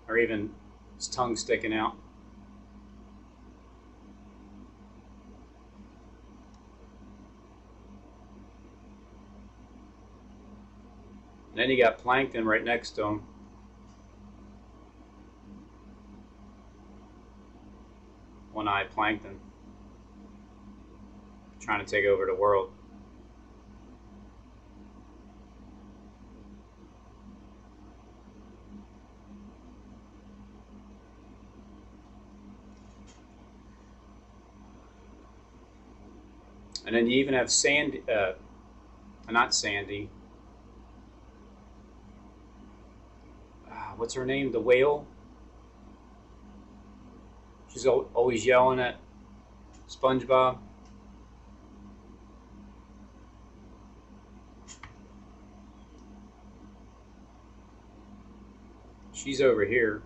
S1: or even his tongue sticking out. And then you got Plankton right next to him. One-eyed Plankton. Trying to take over the world. And then you even have Sandy, not Sandy. What's her name? The whale? She's always yelling at SpongeBob. She's over here.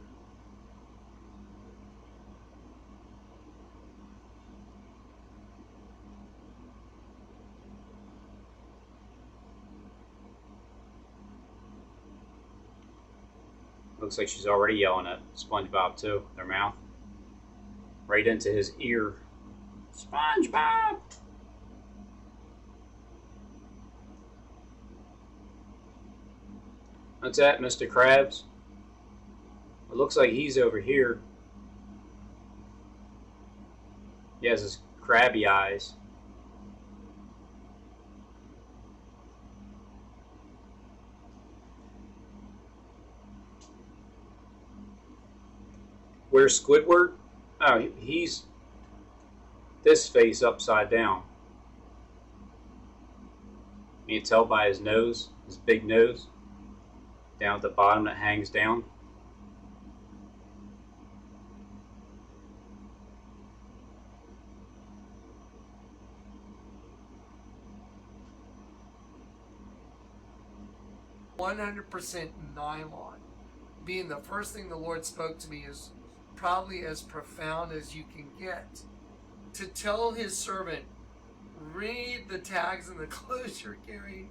S1: Looks like she's already yelling at SpongeBob too, their mouth. Right into his ear. SpongeBob! What's that, Mr. Krabs? It looks like he's over here. He has his crabby eyes. Where's Squidward? Oh, he's this face upside down. You can tell by his nose, his big nose, down at the bottom that hangs down.
S15: %100% nylon. Being the first thing the Lord spoke to me is probably as profound as you can get. To tell his servant, read the tags and the clothes you're carrying,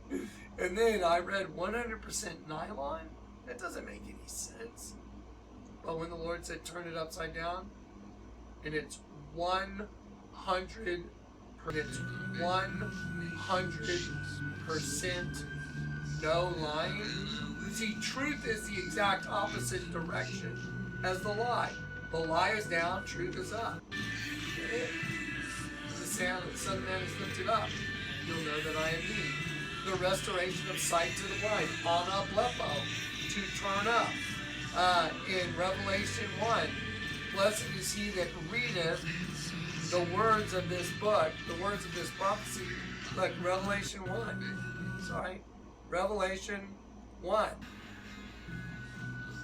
S15: and then I read 100% nylon? That doesn't make any sense. But when the Lord said turn it upside down, and it's 100%, it's 100% no lying. See, truth is the exact opposite direction as the lie. The lie is down, truth is up. The Son of Man is lifted up. You'll know that I am He. The restoration of sight to the blind. Ana blepo, to turn up. In Revelation 1, blessed is he that readeth the words of this book, the words of this prophecy. Look, Revelation 1. Sorry. Revelation 1.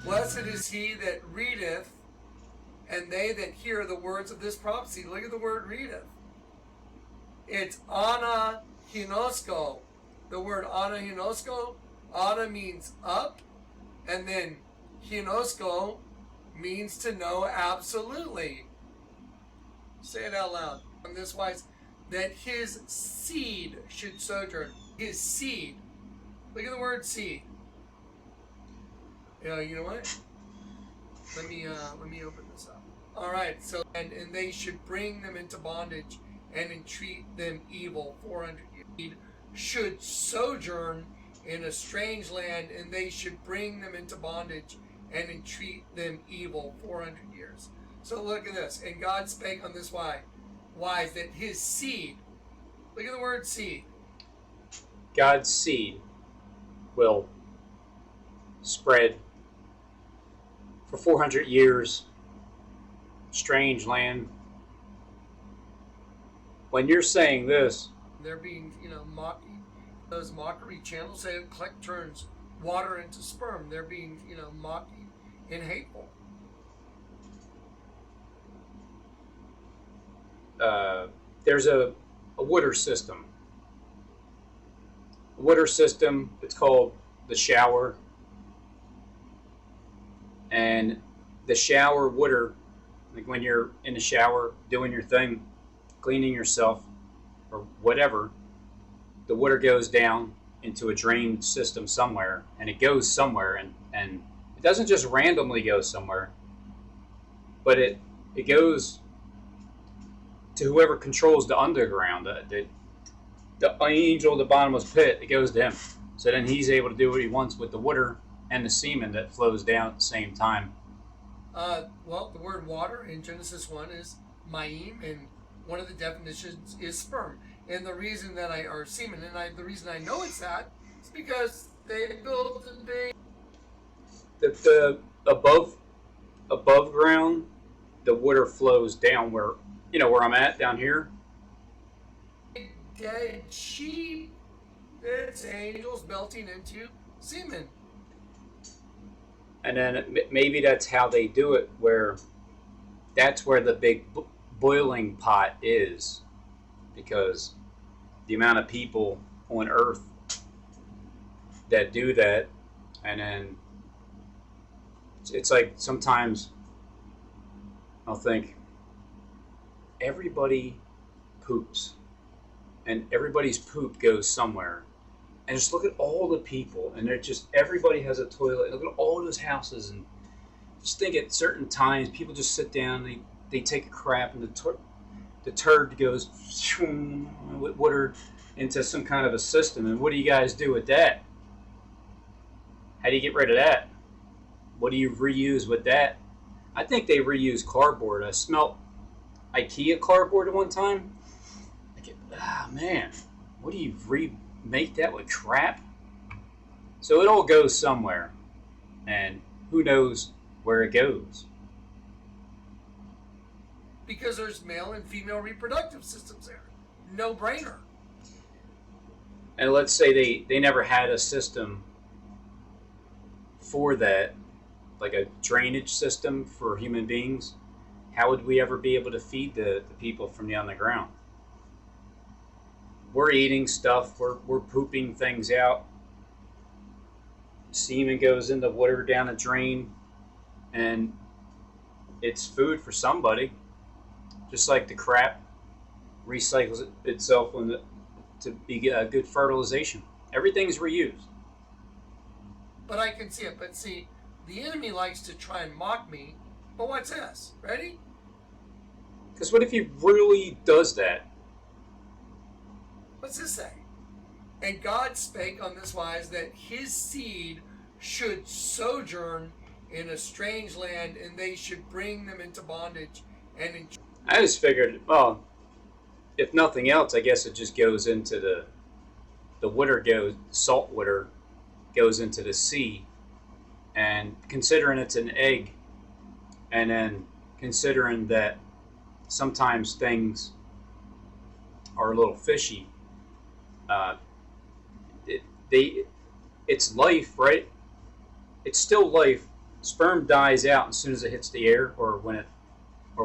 S15: Blessed is he that readeth, and they that hear the words of this prophecy. Look at the word readeth. It's ana hinosko. The word ana hinosko, ana means up, and then hinosko means to know absolutely. Say it out loud. On this wise, that his seed should sojourn. His seed. Look at the word seed. You know what? Let me open this up. All right. So and they should bring them into bondage and entreat them evil 400 years. Should sojourn in a strange land, and they should bring them into bondage and entreat them evil 400 years. So look at this. And God spake on this wise that his seed. Look at the word seed.
S1: God's seed will spread for 400 years. Strange land. When you're saying this,
S15: they're being, mocking. Those mockery channels say it turns water into sperm. They're being, mocking and hateful.
S1: There's a water system. A water system, it's called the shower. And the shower water, like when you're in the shower doing your thing, cleaning yourself or whatever, the water goes down into a drain system somewhere, and it goes somewhere, and it doesn't just randomly go somewhere, but it goes to whoever controls the underground, the angel at the bottomless pit. It goes to him. So then he's able to do what he wants with the water and the semen that flows down at the same time.
S15: Well, the word water in Genesis 1 is mayim, and one of the definitions is sperm. And the reason that or semen, and the reason I know it's that is because they built a big.
S1: The above ground, the water flows down where I'm at down here.
S15: Dead sheep. It's angels melting into semen.
S1: And then maybe that's how they do it, where that's where the big boiling pot is, because the amount of people on Earth that do that, and then it's like sometimes I'll think everybody poops, and everybody's poop goes somewhere. And just look at all the people, and they're just, everybody has a toilet. Look at all those houses, and just think at certain times, people just sit down, they take a crap, and the turd goes with water into some kind of a system. And what do you guys do with that? How do you get rid of that? what do you reuse with that? I think they reuse cardboard. I smelt IKEA cardboard at one time. Man, what do you remake that with crap? So it all goes somewhere, and who knows where it goes.
S15: Because there's male and female reproductive systems there. No brainer.
S1: And let's say they never had a system for that, like a drainage system for human beings. How would we ever be able to feed the people from the underground? We're eating stuff, we're pooping things out. Semen goes in the water down a drain, and it's food for somebody. Just like the crap recycles itself to be good fertilization. Everything's reused.
S15: But I can see it. But see, the enemy likes to try and mock me. But what's this? Ready?
S1: Because what if he really does that?
S15: What's this say? And God spake on this wise, that his seed should sojourn in a strange land, and they should bring them into bondage. And
S1: I just figured, well, if nothing else, I guess it just goes into the water goes, salt water goes into the sea. And considering it's an egg, and then considering that sometimes things are a little fishy, it's life, right? It's still life. Sperm dies out as soon as it hits the air, or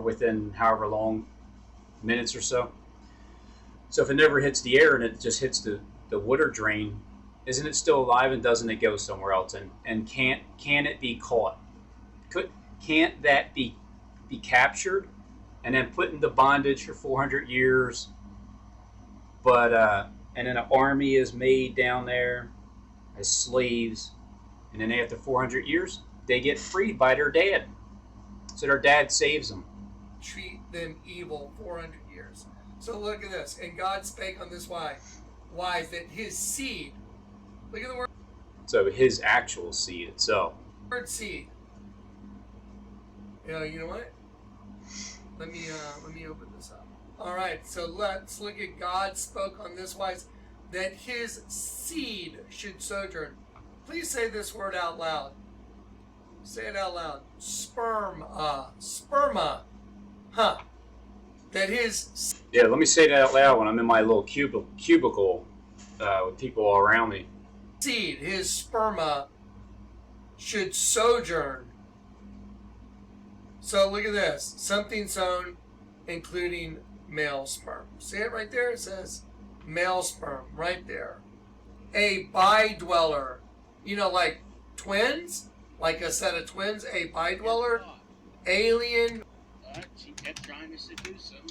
S1: within however long, minutes or so. So if it never hits the air and it just hits the water drain, isn't it still alive, and doesn't it go somewhere else? And can it be caught? Can't that be captured and then put into bondage for 400 years? But and then an army is made down there as slaves, and then after 400 years, they get freed by their dad. So their dad saves them.
S15: treat them evil 400 years. So look at this. And God spake on this wise that his seed, look at the word.
S1: So his actual seed itself.
S15: Word seed. You know what? Let me open this up. All right, so let's look at God spoke on this wise that his seed should sojourn. Please say this word out loud. Say it out loud. Sperma. Huh. That his...
S1: Yeah, let me say that out loud when I'm in my little cubicle with people all around me.
S15: Seed, his sperma, should sojourn. So look at this. Something sown, including male sperm. See it right there? It says male sperm right there. A bidweller. You know, like twins? Like a set of twins? A bidweller? Alien.
S12: She kept trying to seduce him.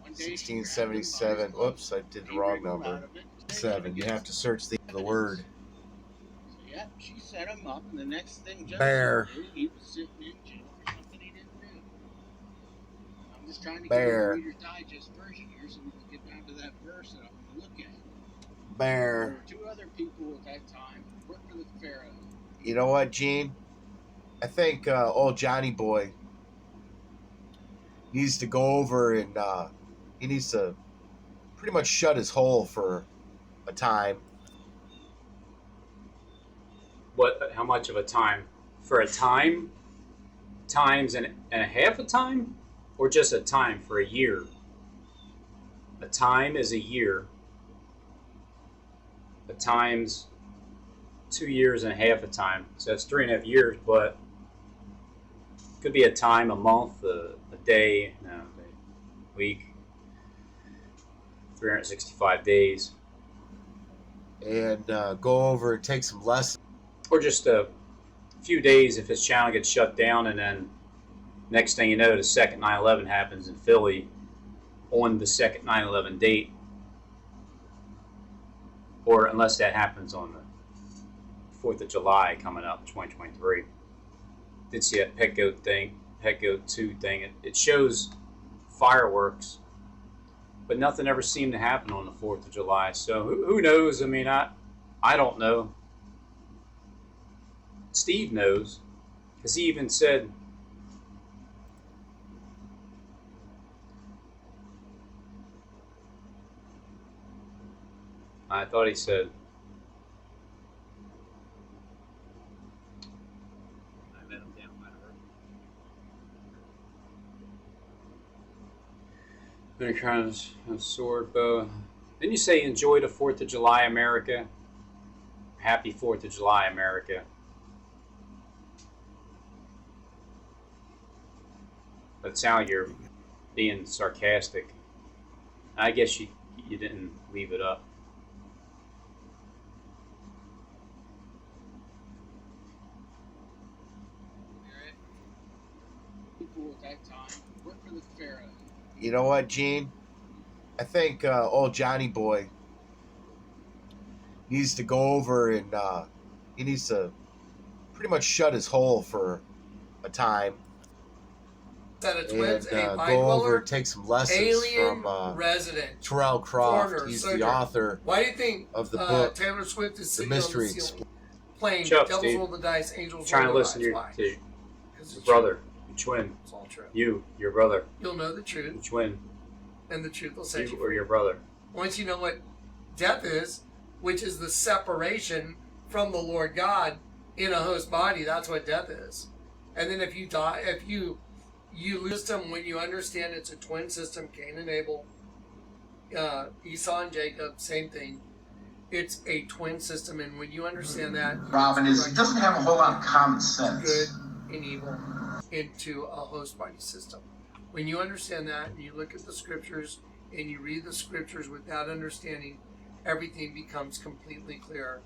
S13: 1677. Whoops, I did the wrong number. 7. You have to search the word.
S12: So, yeah, she set him up, and the next thing
S13: Bear.
S12: Joseph knew, he was sitting in jail for something he didn't do. I'm just trying to
S13: Bear.
S12: get a Reader's Digest version here so we can get down to that verse that I'm going to look at.
S13: Bear.
S12: There were 2 other people at that time who worked for the Pharaoh.
S13: You know what, Gene? I think old Johnny Boy needs to go over and he needs to pretty much shut his hole for a time.
S1: What? How much of a time? For a time? Times and a half a time? Or just a time for a year? A time is a year. A time's 2 years and a half a time. So that's 3.5 years, but could be a time, a month, a day, a week, 365 days.
S13: And go over and take some lessons.
S1: Or just a few days if his channel gets shut down, and then next thing you know, the second 9/11 happens in Philly on the second 9/11 date. Or unless that happens on the 4th of July coming up, 2023. Did see that Pet Goat 2 thing. It shows fireworks, but nothing ever seemed to happen on the 4th of July. So who knows? I mean, I don't know. Steve knows. Because he even said, I thought he said, I met him down by the road. Many crimes, a sword, bow. Didn't you say enjoy the 4th of July, America? Happy 4th of July, America. That sounds like you're being sarcastic. I guess you didn't leave it up.
S12: People at that time worked for the Pharaoh.
S13: You know what, Gene? I think old Johnny Boy needs to go over and he needs to pretty much shut his hole for a time.
S15: Set of twins,
S13: and go over and take some lessons from
S15: resident,
S13: Terrell Croft.
S15: foreigner,
S13: He's
S15: soldier.
S13: the author.
S15: Why do you think
S13: of the book
S15: Taylor Swift is
S13: The
S15: sitting
S13: Mystery
S15: on the ceiling,
S13: Explosion?
S15: playing
S1: Chuck,
S15: Devil's
S1: Steve.
S15: Roll the Dice, Angels
S1: Trying to
S15: Roll the
S1: listen
S15: Dice?
S1: to
S15: Why?
S1: your brother, your twin.
S15: It's all true.
S1: Your brother,
S15: You'll know the truth,
S1: your twin.
S15: and the truth will set you
S1: You or
S15: free.
S1: your brother.
S15: Once you know what death is, which is the separation from the Lord God in a host body, that's what death is. And then if you die, if you lose them when you understand it's a twin system, Cain and Abel, Esau and Jacob, same thing. It's a twin system, and when you understand that,
S16: Robin doesn't have a whole lot of common sense.
S15: good and evil into a host body system. When you understand that, and you look at the scriptures and you read the scriptures with that understanding, everything becomes completely clear.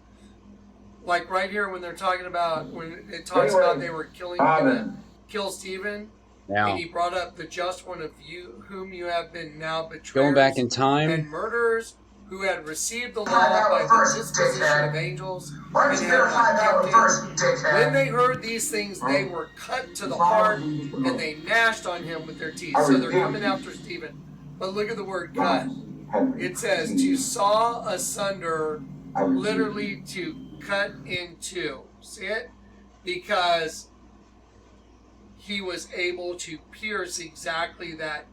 S15: Like right here, when they're talking about, when it talks about they were kill Stephen,
S1: Now,
S15: and he brought up the just one of you, whom you have been now betrayers
S1: going back in
S15: and
S1: time,
S15: murderers, who had received the law by the disposition of angels, and had not kept it. When they heard these things, they were cut to the heart, and they gnashed on him with their teeth. So they're coming after Stephen. But look at the word cut. It says to saw asunder, literally to cut in two. See it? Because he was able to pierce exactly that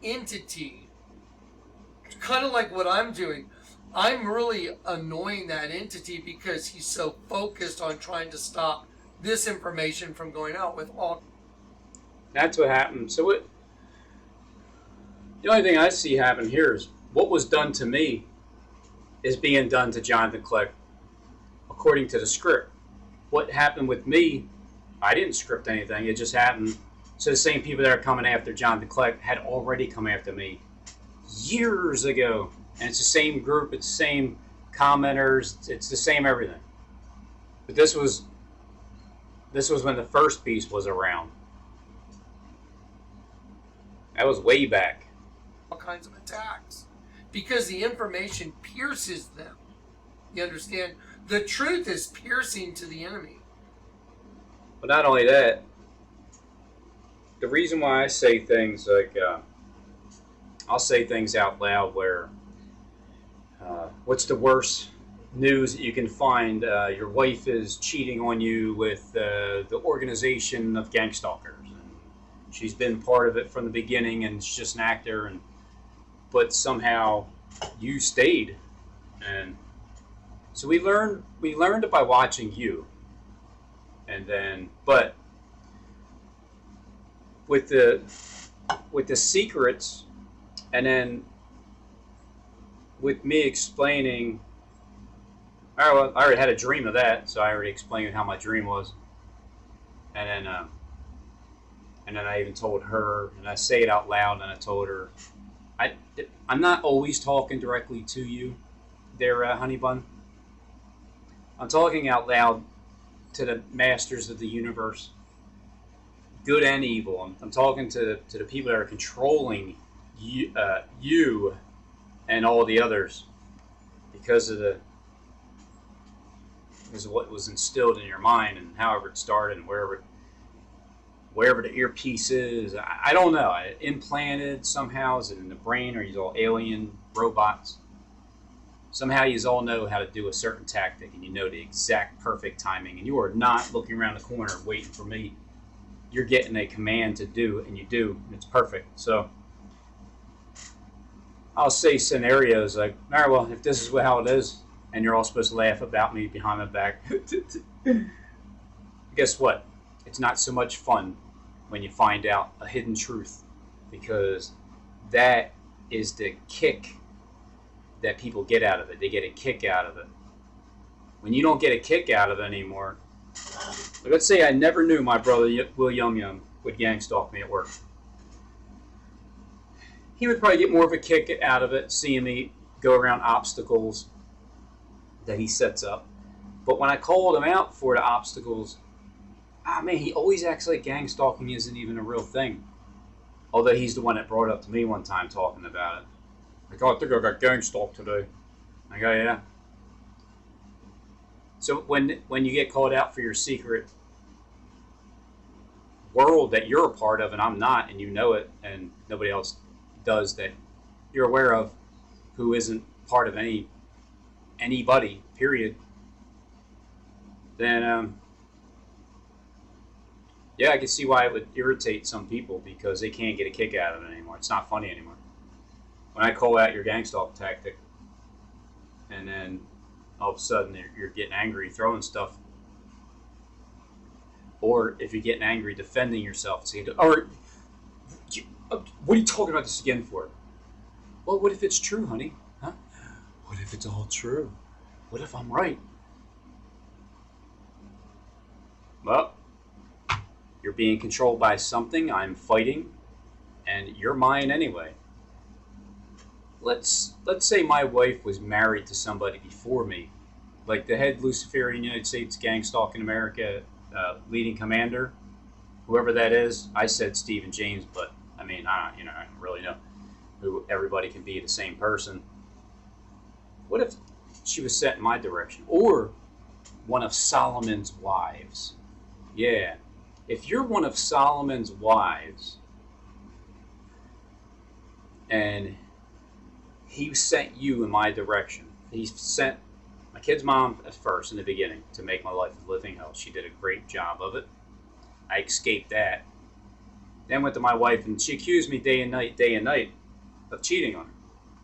S15: entity. It's kind of like what I'm doing. I'm really annoying that entity because he's so focused on trying to stop this information from going out with all.
S1: that's what happened. So the only thing I see happen here is what was done to me is being done to Jonathan Clegg according to the script. What happened with me, I didn't script anything. It just happened. So the same people that are coming after Jonathan Clegg had already come after me years ago. And it's the same group, it's the same commenters, it's the same everything. But this was when the first piece was around. That was way back.
S15: All kinds of attacks because the information pierces them. You understand? The truth is piercing to the enemy.
S1: But not only that, the reason why I say things like, I'll say things out loud where, what's the worst news that you can find? Your wife is cheating on you with the organization of gang stalkers. And she's been part of it from the beginning, and she's just an actor. But somehow you stayed, and so we learned it by watching you. And then, but with the secrets, and then with me explaining, I already had a dream of that, so I already explained how my dream was. And then I even told her, and I say it out loud, and I told her, I'm not always talking directly to you there, Honey Bun. I'm talking out loud to the masters of the universe, good and evil. I'm talking to the people that are controlling you and all the others because of what was instilled in your mind and however it started and wherever the earpiece is. I don't know. Implanted somehow. Is it in the brain, or you all alien robots? Somehow you all know how to do a certain tactic, and you know the exact perfect timing, and you are not looking around the corner waiting for me you're getting a command to do, and you do, and it's perfect. So I'll say scenarios like, all right, well, if this is how it is, and you're all supposed to laugh about me behind my back, guess what? It's not so much fun when you find out a hidden truth, because that is the kick that people get out of it. They get a kick out of it. When you don't get a kick out of it anymore, like let's say I never knew my brother Will Yum Yum would gang stalk me at work. He would probably get more of a kick out of it seeing me go around obstacles that he sets up. But when I called him out for the obstacles, man, he always acts like gang stalking isn't even a real thing. Although he's the one that brought it up to me one time talking about it. Like, oh, I think I got gang stalked today. I go, yeah. So when you get called out for your secret world that you're a part of and I'm not, and you know it, and nobody else does that you're aware of, who isn't part of anybody, period, then yeah, I can see why it would irritate some people, because they can't get a kick out of it anymore. It's not funny anymore. When I call out your gang stalk tactic, and then all of a sudden you're getting angry, throwing stuff, or if you're getting angry, defending yourself, saying, or what are you talking about this again for? Well, what if it's true, honey? Huh? What if it's all true? What if I'm right? Well, you're being controlled by something I'm fighting, and you're mine anyway. Let's say my wife was married to somebody before me, like the head Luciferian United States gang stalking America leading commander, whoever that is. I said Stephen James, but I mean, I don't really know who everybody can be the same person. What if she was set in my direction, or one of Solomon's wives? Yeah. If you're one of Solomon's wives and he sent you in my direction, he sent my kid's mom at first in the beginning to make my life a living hell. She did a great job of it. I escaped that. Then went to my wife, and she accused me day and night of cheating on her.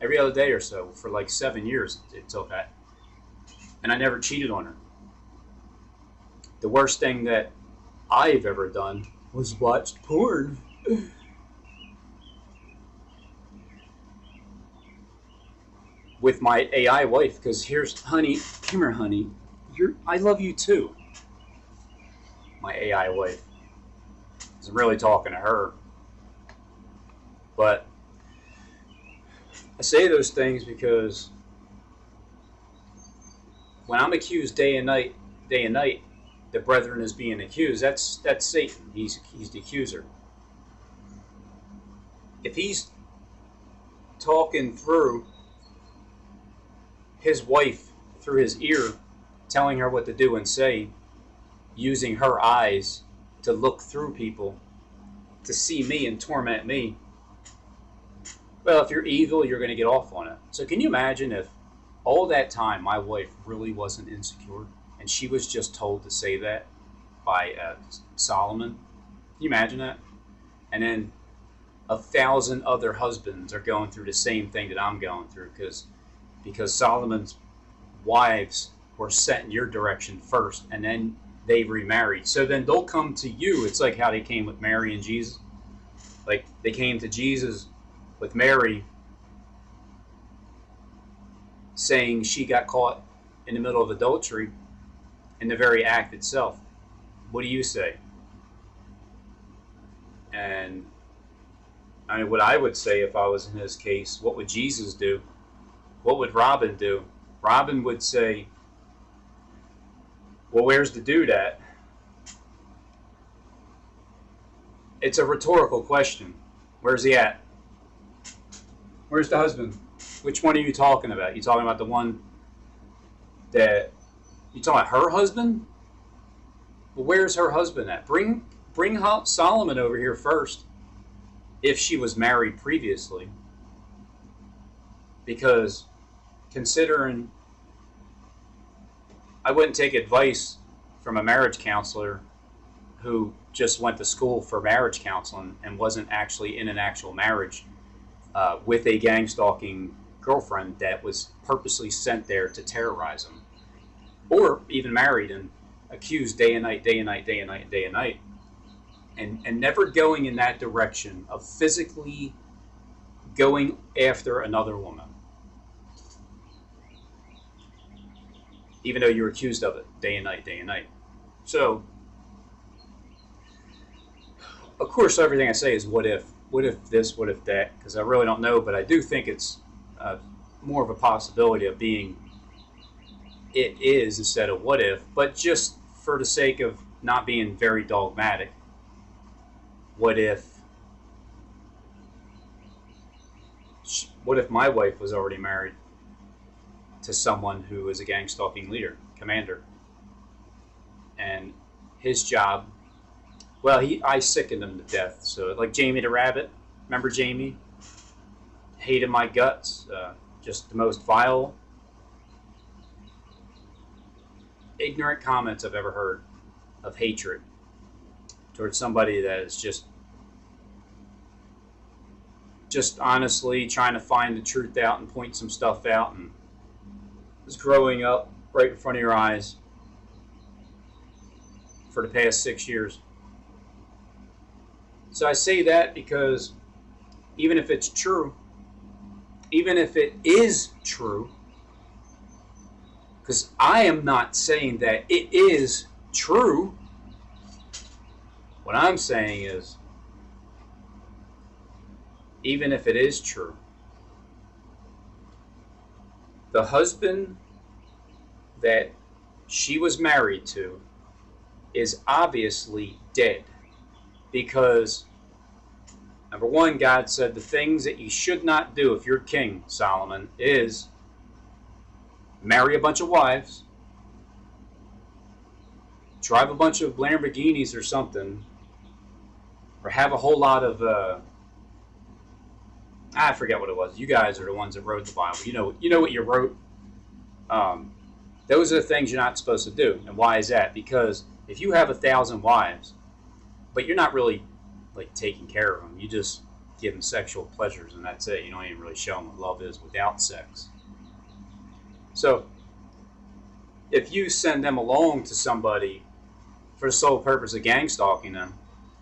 S1: Every other day or so for like 7 years it took that. And I never cheated on her. The worst thing that I've ever done was watched porn. With my AI wife, because here's, honey, come here, honey. I love you too. My AI wife. I'm really talking to her. But I say those things because when I'm accused day and night, the brethren is being accused. That's Satan. He's the accuser. If he's talking through his wife through his ear, telling her what to do and say, using her eyes to look through people to see me and torment me, well, if you're evil, you're going to get off on it. So can you imagine if all that time my wife really wasn't insecure and she was just told to say that by Solomon? Can you imagine that? And then 1,000 other husbands are going through the same thing that I'm going through because Solomon's wives were sent in your direction first, and then they remarried. So then they'll come to you. It's like how they came with Mary and Jesus. Like they came to Jesus with Mary, saying she got caught in the middle of adultery in the very act itself. What do you say? And I mean, what I would say if I was in his case, what would Jesus do? What would Robin do? Robin would say, well, where's the dude at? It's a rhetorical question. Where's he at? Where's the husband? Which one are you talking about? You talking about the one that... You talking about her husband? Well, where's her husband at? Bring Solomon over here first, if she was married previously. Because considering I wouldn't take advice from a marriage counselor who just went to school for marriage counseling and wasn't actually in an actual marriage with a gang stalking girlfriend that was purposely sent there to terrorize him, or even married and accused day and night, day and night, day and night, day and night, and never going in that direction of physically going after another woman, even though you're accused of it day and night, day and night. So, of course, everything I say is what if this, what if that, because I really don't know, but I do think it's more of a possibility of being it is instead of what if, but just for the sake of not being very dogmatic, what if my wife was already married to someone who is a gang stalking leader, commander, and his job, well, I sickened him to death. So like Jamie the Rabbit, remember Jamie? Hated my guts, just the most vile, ignorant comments I've ever heard of hatred towards somebody that is just honestly trying to find the truth out and point some stuff out, and is growing up right in front of your eyes for the past 6 years. So I say that because even if it's true, even if it is true, because I am not saying that it is true. What I'm saying is, even if it is true, the husband that she was married to is obviously dead, because number one, God said the things that you should not do if you're king, Solomon, is marry a bunch of wives, drive a bunch of Lamborghinis or something, or have a whole lot of I forget what it was. You guys are the ones that wrote the Bible. You know what you wrote. Those are the things you're not supposed to do. And why is that? Because if you have 1,000 wives, but you're not really like taking care of them, you just give them sexual pleasures and that's it. You don't even really show them what love is without sex. So if you send them along to somebody for the sole purpose of gang stalking them,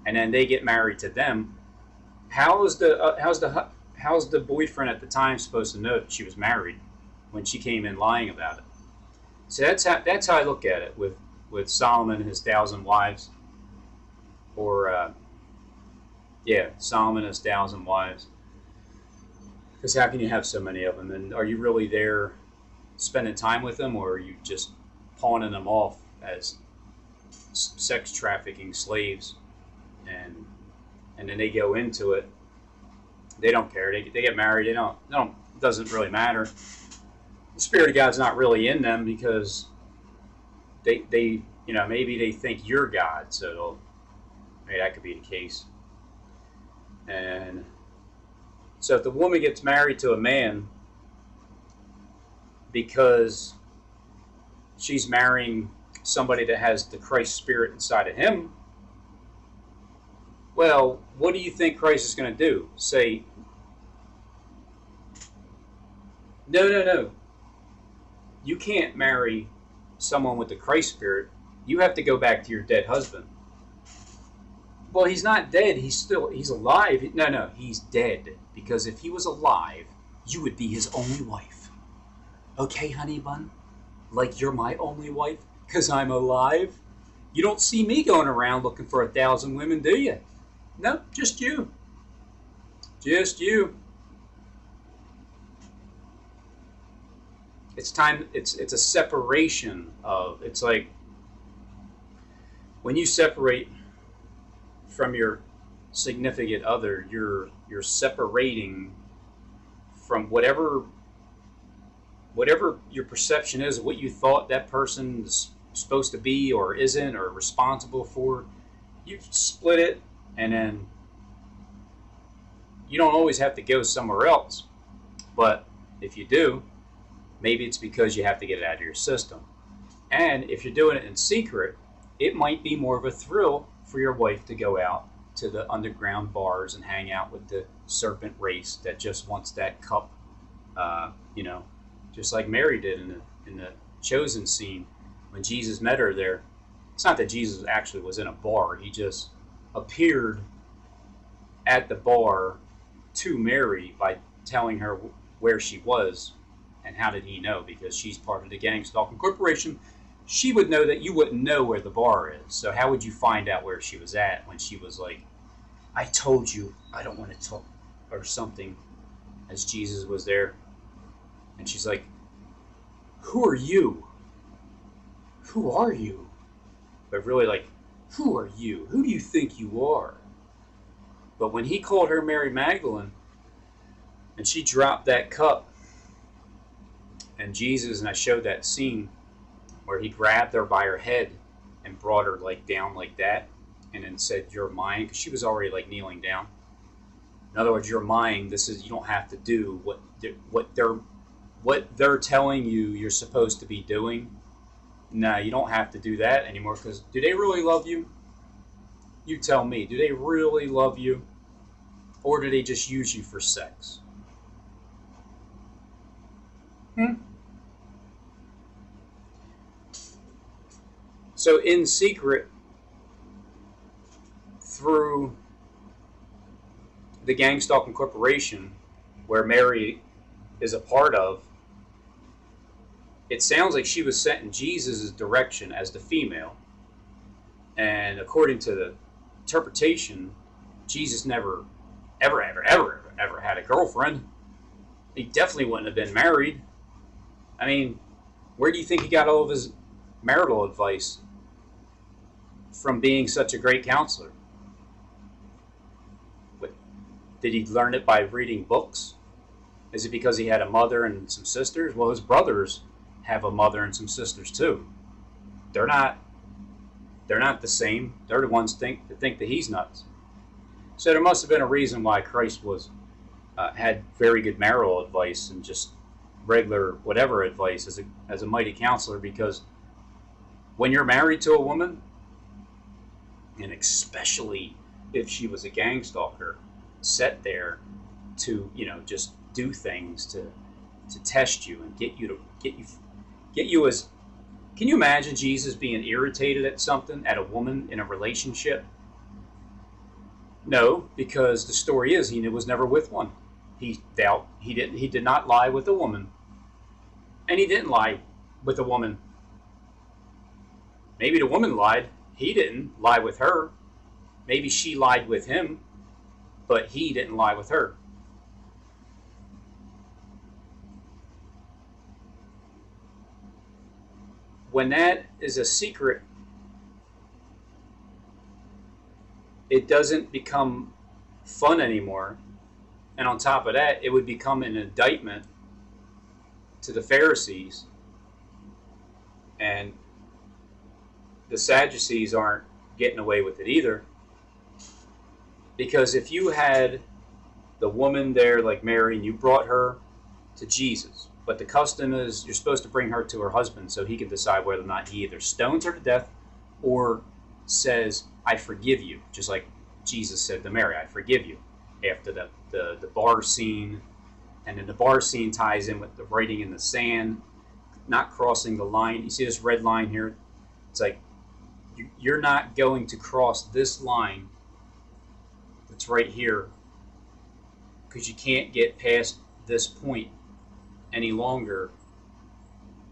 S1: and then they get married to them, how's the boyfriend at the time supposed to know that she was married when she came in lying about it? So that's how I look at it with Solomon and his 1,000 wives, or Solomon and his 1,000 wives. Because how can you have so many of them? And are you really there spending time with them, or are you just pawning them off as sex trafficking slaves? And then they go into it. They don't care. They get married. They don't. It doesn't really matter. The Spirit of God's not really in them because they maybe they think you're God, so maybe that could be the case. And so if the woman gets married to a man because she's marrying somebody that has the Christ Spirit inside of him, well, what do you think Christ is going to do? Say, no. You can't marry someone with the Christ Spirit. You have to go back to your dead husband. Well, he's not dead. He's alive. No, he's dead. Because if he was alive, you would be his only wife. Okay, honey bun? Like you're my only wife? Because I'm alive? You don't see me going around looking for 1,000 women, do you? No, just you. Just you. It's time. It's a separation of. It's like when you separate from your significant other, you're separating from whatever your perception is of what you thought that person is supposed to be or isn't or responsible for. You split it, and then you don't always have to go somewhere else. But if you do, maybe it's because you have to get it out of your system. And if you're doing it in secret, it might be more of a thrill for your wife to go out to the underground bars and hang out with the serpent race that just wants that cup, just like Mary did in the chosen scene when Jesus met her there. It's not that Jesus actually was in a bar. He just appeared at the bar to Mary by telling her where she was. And how did he know? Because she's part of the gang stalking corporation. She would know that you wouldn't know where the bar is. So how would you find out where she was at when she was like, I told you I don't want to talk, or something, as Jesus was there. And she's like, who are you? Who are you? But really, like, who are you? Who do you think you are? But when he called her Mary Magdalene, and she dropped that cup, and Jesus, and I showed that scene where he grabbed her by her head and brought her like down like that, and then said, you're mine, because she was already like kneeling down. In other words, you're mine. This is, you don't have to do what they're telling you you're supposed to be doing. No, you don't have to do that anymore, because do they really love you? You tell me. Do they really love you? Or do they just use you for sex? So in secret, through the gang stalking corporation, where Mary is a part of, it sounds like she was sent in Jesus' direction as the female. And according to the interpretation, Jesus never, ever had a girlfriend. He definitely wouldn't have been married. I mean, where do you think he got all of his marital advice? From being such a great counselor? Did he learn it by reading books? Is it because he had a mother and some sisters? Well, his brothers have a mother and some sisters too. They're not the same. They're the ones think that he's nuts. So there must have been a reason why Christ was had very good marital advice and just regular whatever advice as a mighty counselor, because when you're married to a woman, and especially if she was a gang stalker, set there to just do things to test you and get you as. Can you imagine Jesus being irritated at something, at a woman in a relationship? No, because the story is he was never with one. He did not lie with a woman, and he didn't lie with a woman. Maybe the woman lied. He didn't lie with her. Maybe she lied with him, but he didn't lie with her. When that is a secret, it doesn't become fun anymore. And on top of that, it would become an indictment to the Pharisees. And the Sadducees aren't getting away with it either. Because if you had the woman there like Mary and you brought her to Jesus, but the custom is you're supposed to bring her to her husband so he can decide whether or not he either stones her to death or says, I forgive you. Just like Jesus said to Mary, I forgive you. After the bar scene. And then the bar scene ties in with the writing in the sand, not crossing the line. You see this red line here? It's like, you're not going to cross this line that's right here, because you can't get past this point any longer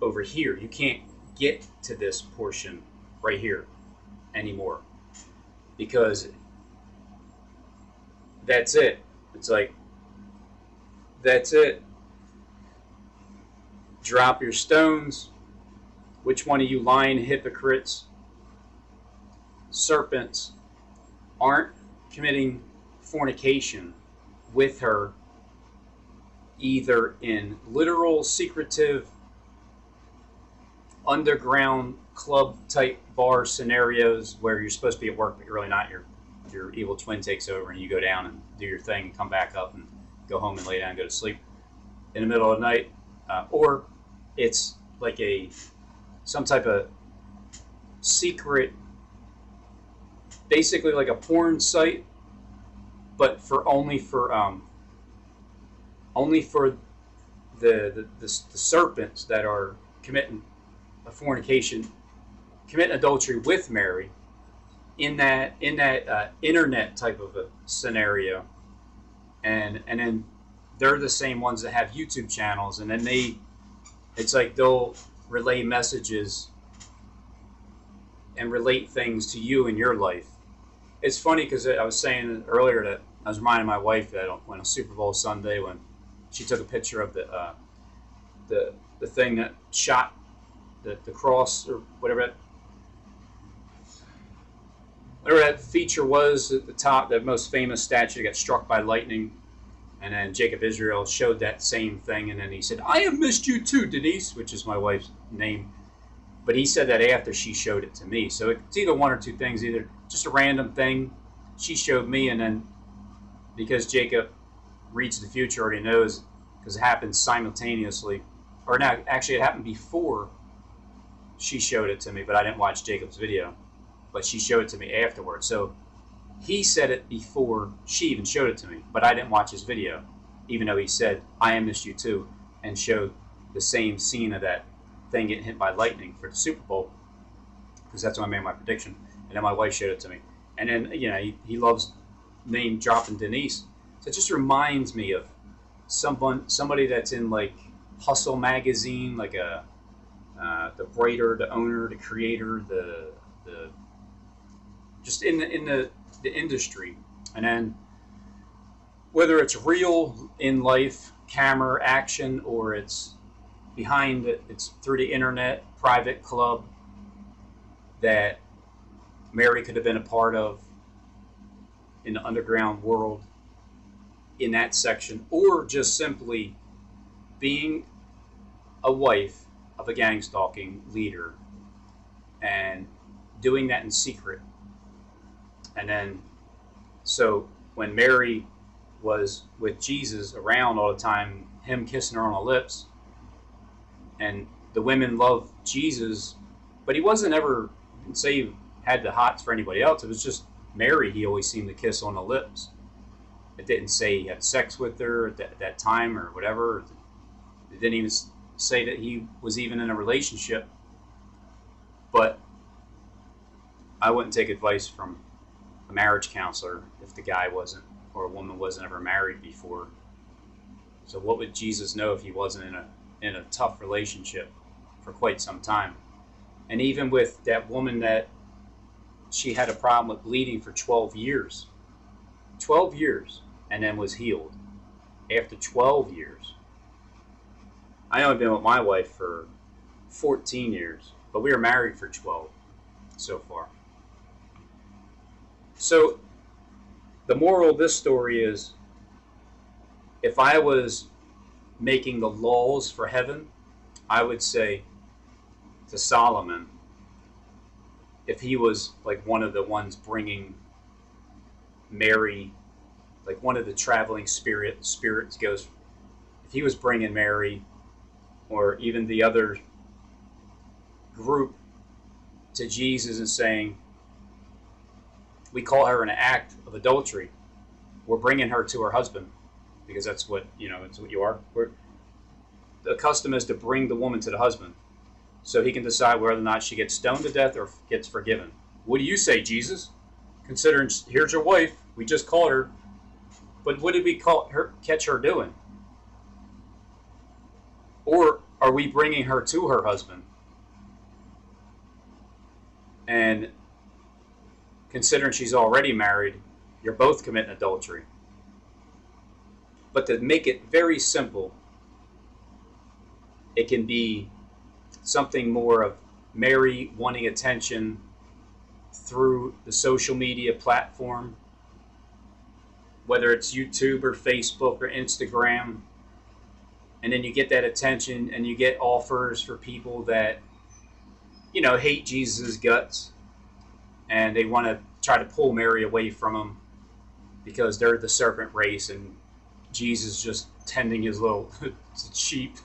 S1: over here. You can't get to this portion right here anymore, because that's it. It's like, that's it. Drop your stones. Which one of you lying hypocrites, serpents, aren't committing fornication with her, either in literal, secretive, underground club type bar scenarios where you're supposed to be at work but you're really not. Your evil twin takes over and you go down and do your thing and come back up and go home and lay down and go to sleep in the middle of the night, or it's like some type of secret basically like a porn site, but for only for the serpents that are committing a fornication, committing adultery with Mary, in that internet type of a scenario, and then they're the same ones that have YouTube channels, and then it's like they'll relay messages and relate things to you in your life. It's funny because I was saying earlier that I was reminding my wife that when on Super Bowl Sunday, when she took a picture of the thing that shot the cross or whatever that feature was at the top, the most famous statue that got struck by lightning, and then Jacob Israel showed that same thing, and then he said, "I have missed you too, Denise," which is my wife's name. But he said that after she showed it to me. So it's either one or two things, either just a random thing she showed me, and then because Jacob reads the future, already knows, because it happens simultaneously. Or no, actually it happened before she showed it to me, but I didn't watch Jacob's video. But she showed it to me afterwards. So he said it before she even showed it to me, but I didn't watch his video, even though he said, "I have missed you too," and showed the same scene of that thing getting hit by lightning for the Super Bowl, because that's when I made my prediction. And then my wife showed it to me. And then, he loves name dropping Denise. So it just reminds me of somebody that's in like Hustle magazine, like the writer, the owner, the creator, the just in the industry. And then whether it's real in life, camera action, or it's behind it, it's through the internet, private club that Mary could have been a part of in the underground world in that section, or just simply being a wife of a gang stalking leader and doing that in secret. And then, so when Mary was with Jesus around all the time, him kissing her on the lips, and the women loved Jesus, but he wasn't ever, didn't say he had the hots for anybody else. It was just Mary he always seemed to kiss on the lips. It didn't say he had sex with her at that time or whatever. It didn't even say that he was even in a relationship. But I wouldn't take advice from a marriage counselor if the guy wasn't, or a woman wasn't ever married before. So what would Jesus know if he wasn't in a tough relationship for quite some time? And even with that woman that she had a problem with bleeding for 12 years. 12 years, and then was healed. After 12 years. I only been with my wife for 14 years, but we were married for 12 so far. So the moral of this story is, if I was making the laws for heaven, I would say to Solomon, if he was like one of the ones bringing Mary, like one of the traveling spirits goes, if he was bringing Mary, or even the other group, to Jesus and saying, we call her an act of adultery, we're bringing her to her husband, because that's what, it's what you are. The custom is to bring the woman to the husband, so he can decide whether or not she gets stoned to death or gets forgiven. What do you say, Jesus? Considering here's your wife, we just called her, but what did we catch her doing? Or are we bringing her to her husband? And considering she's already married, you're both committing adultery. But to make it very simple, it can be something more of Mary wanting attention through the social media platform, whether it's YouTube or Facebook or Instagram, and then you get that attention and you get offers for people that, hate Jesus' guts, and they want to try to pull Mary away from him because they're the serpent race and Jesus just tending his little sheep.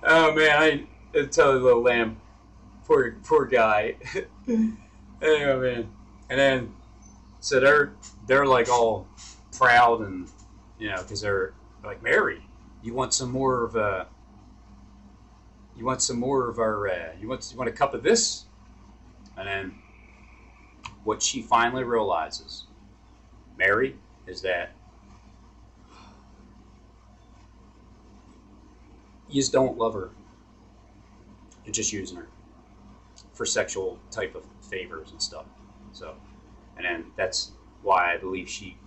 S1: Oh man, I tell the little lamb, poor guy. Oh man. And then, so they're like all proud and, you know, because they're like, Mary, you want some more of our, you want a cup of this? And then what she finally realizes, Mary, is that you just don't love her. You're just using her for sexual type of favors and stuff. So, and then that's why I believe she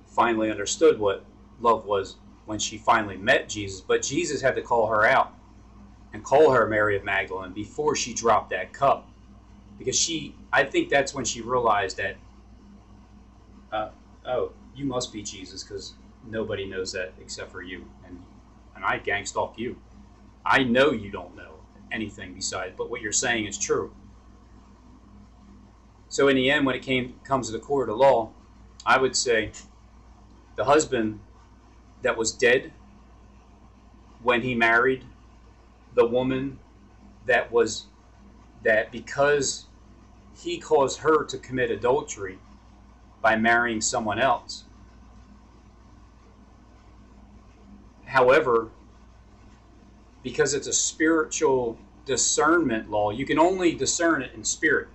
S1: finally understood what love was when she finally met Jesus. But Jesus had to call her out and call her Mary of Magdalene before she dropped that cup. Because I think that's when she realized that, oh, you must be Jesus, because nobody knows that except for you. And I gang stalk you. I know you don't know anything besides, but what you're saying is true. So in the end, when it comes to the court of law, I would say the husband that was dead when he married the woman that because he caused her to commit adultery by marrying someone else. However, because it's a spiritual discernment law, you can only discern it in spirit.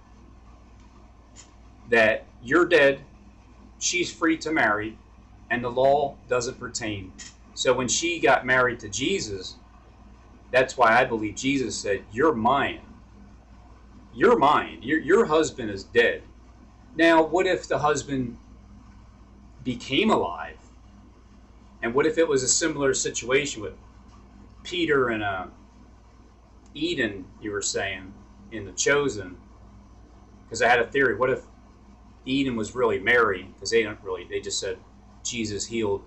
S1: That you're dead, she's free to marry, and the law doesn't pertain. So when she got married to Jesus, that's why I believe Jesus said, you're mine. You're mine. Your husband is dead. Now, what if the husband became alive? And what if it was a similar situation with Peter and Eden, you were saying, in The Chosen? Because I had a theory. What if Eden was really Mary? Because they just said Jesus healed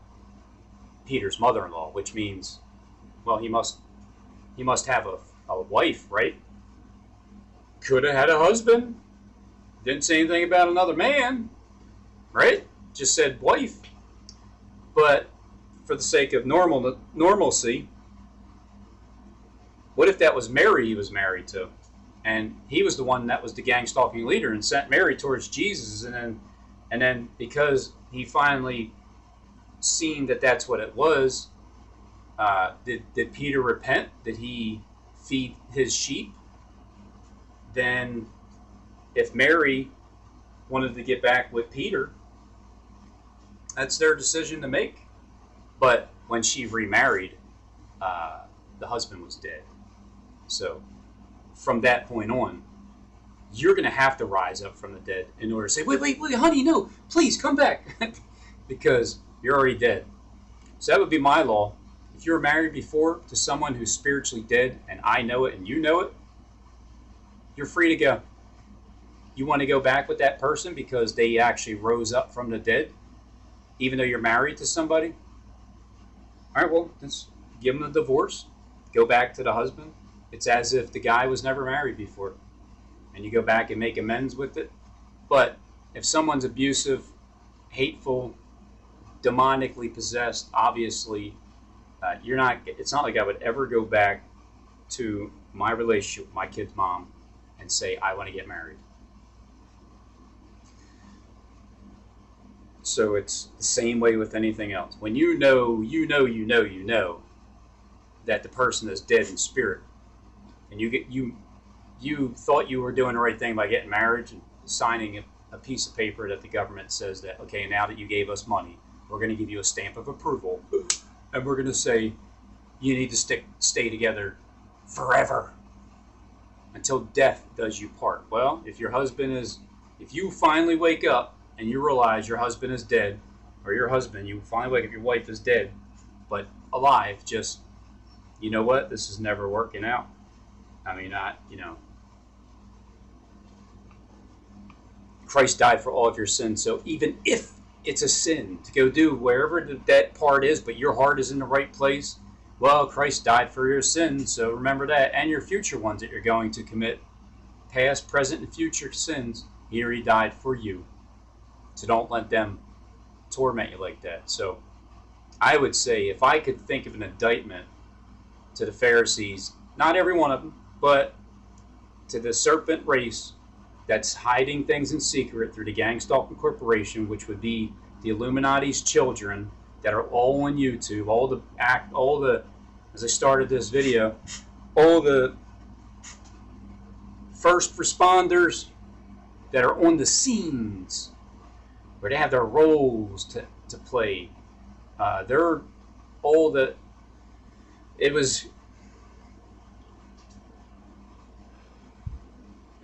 S1: Peter's mother-in-law, which means, well, he must have a wife, right? Could have had a husband. Didn't say anything about another man, right? Just said wife. But for the sake of normalcy, what if that was Mary he was married to? And he was the one that was the gang stalking leader and sent Mary towards Jesus. And then because he finally seen that that's what it was, did Peter repent? Did he feed his sheep? Then if Mary wanted to get back with Peter, that's their decision to make. But when she remarried, the husband was dead. So from that point on, you're going to have to rise up from the dead in order to say, wait, honey, no, please come back. Because you're already dead. So that would be my law. If you were married before to someone who's spiritually dead, and I know it and you know it, you're free to go. You want to go back with that person because they actually rose up from the dead, even though you're married to somebody? All right, well, just give them a divorce. Go back to the husband. It's as if the guy was never married before. And you go back and make amends with it. But if someone's abusive, hateful, demonically possessed, obviously, it's not like I would ever go back to my relationship with my kid's mom and say, I want to get married. So it's the same way with anything else. When you know that the person is dead in spirit, and you thought you were doing the right thing by getting married and signing a piece of paper that the government says that, okay, now that you gave us money, we're going to give you a stamp of approval, and we're going to say you need to stay together forever until death does you part. Well, if you finally wake up and you realize your husband is dead, or you finally wake up, your wife is dead, but alive, just, you know what, this is never working out. I mean, Christ died for all of your sins, so even if it's a sin to go do wherever that part is, but your heart is in the right place, well, Christ died for your sins, so remember that, and your future ones that you're going to commit, past, present, and future sins, he already died for you. So don't let them torment you like that. So I would say, if I could think of an indictment to the Pharisees, not every one of them, but to the serpent race that's hiding things in secret through the Gang Stalking Corporation, which would be the Illuminati's children that are all on YouTube, as I started this video, all the first responders that are on the scenes where they have their roles to play. They're all the, it was,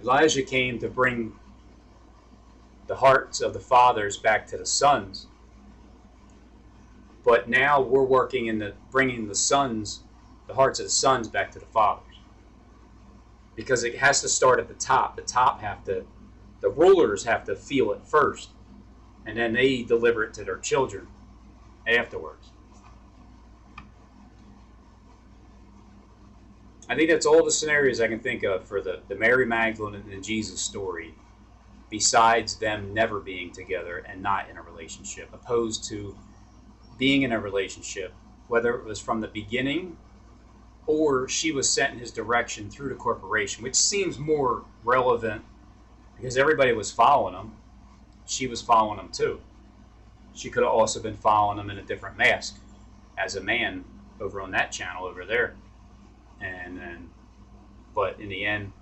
S1: Elijah came to bring the hearts of the fathers back to the sons. But now we're working in bringing the hearts of the sons back to the fathers. Because it has to start at the top. The rulers have to feel it first. And then they deliver it to their children afterwards. I think that's all the scenarios I can think of for the Mary Magdalene and the Jesus story, besides them never being together and not in a relationship, opposed to being in a relationship, whether it was from the beginning or she was sent in his direction through the corporation, which seems more relevant because everybody was following him. She was following him too. She could have also been following him in a different mask as a man over on that channel over there. But in the end,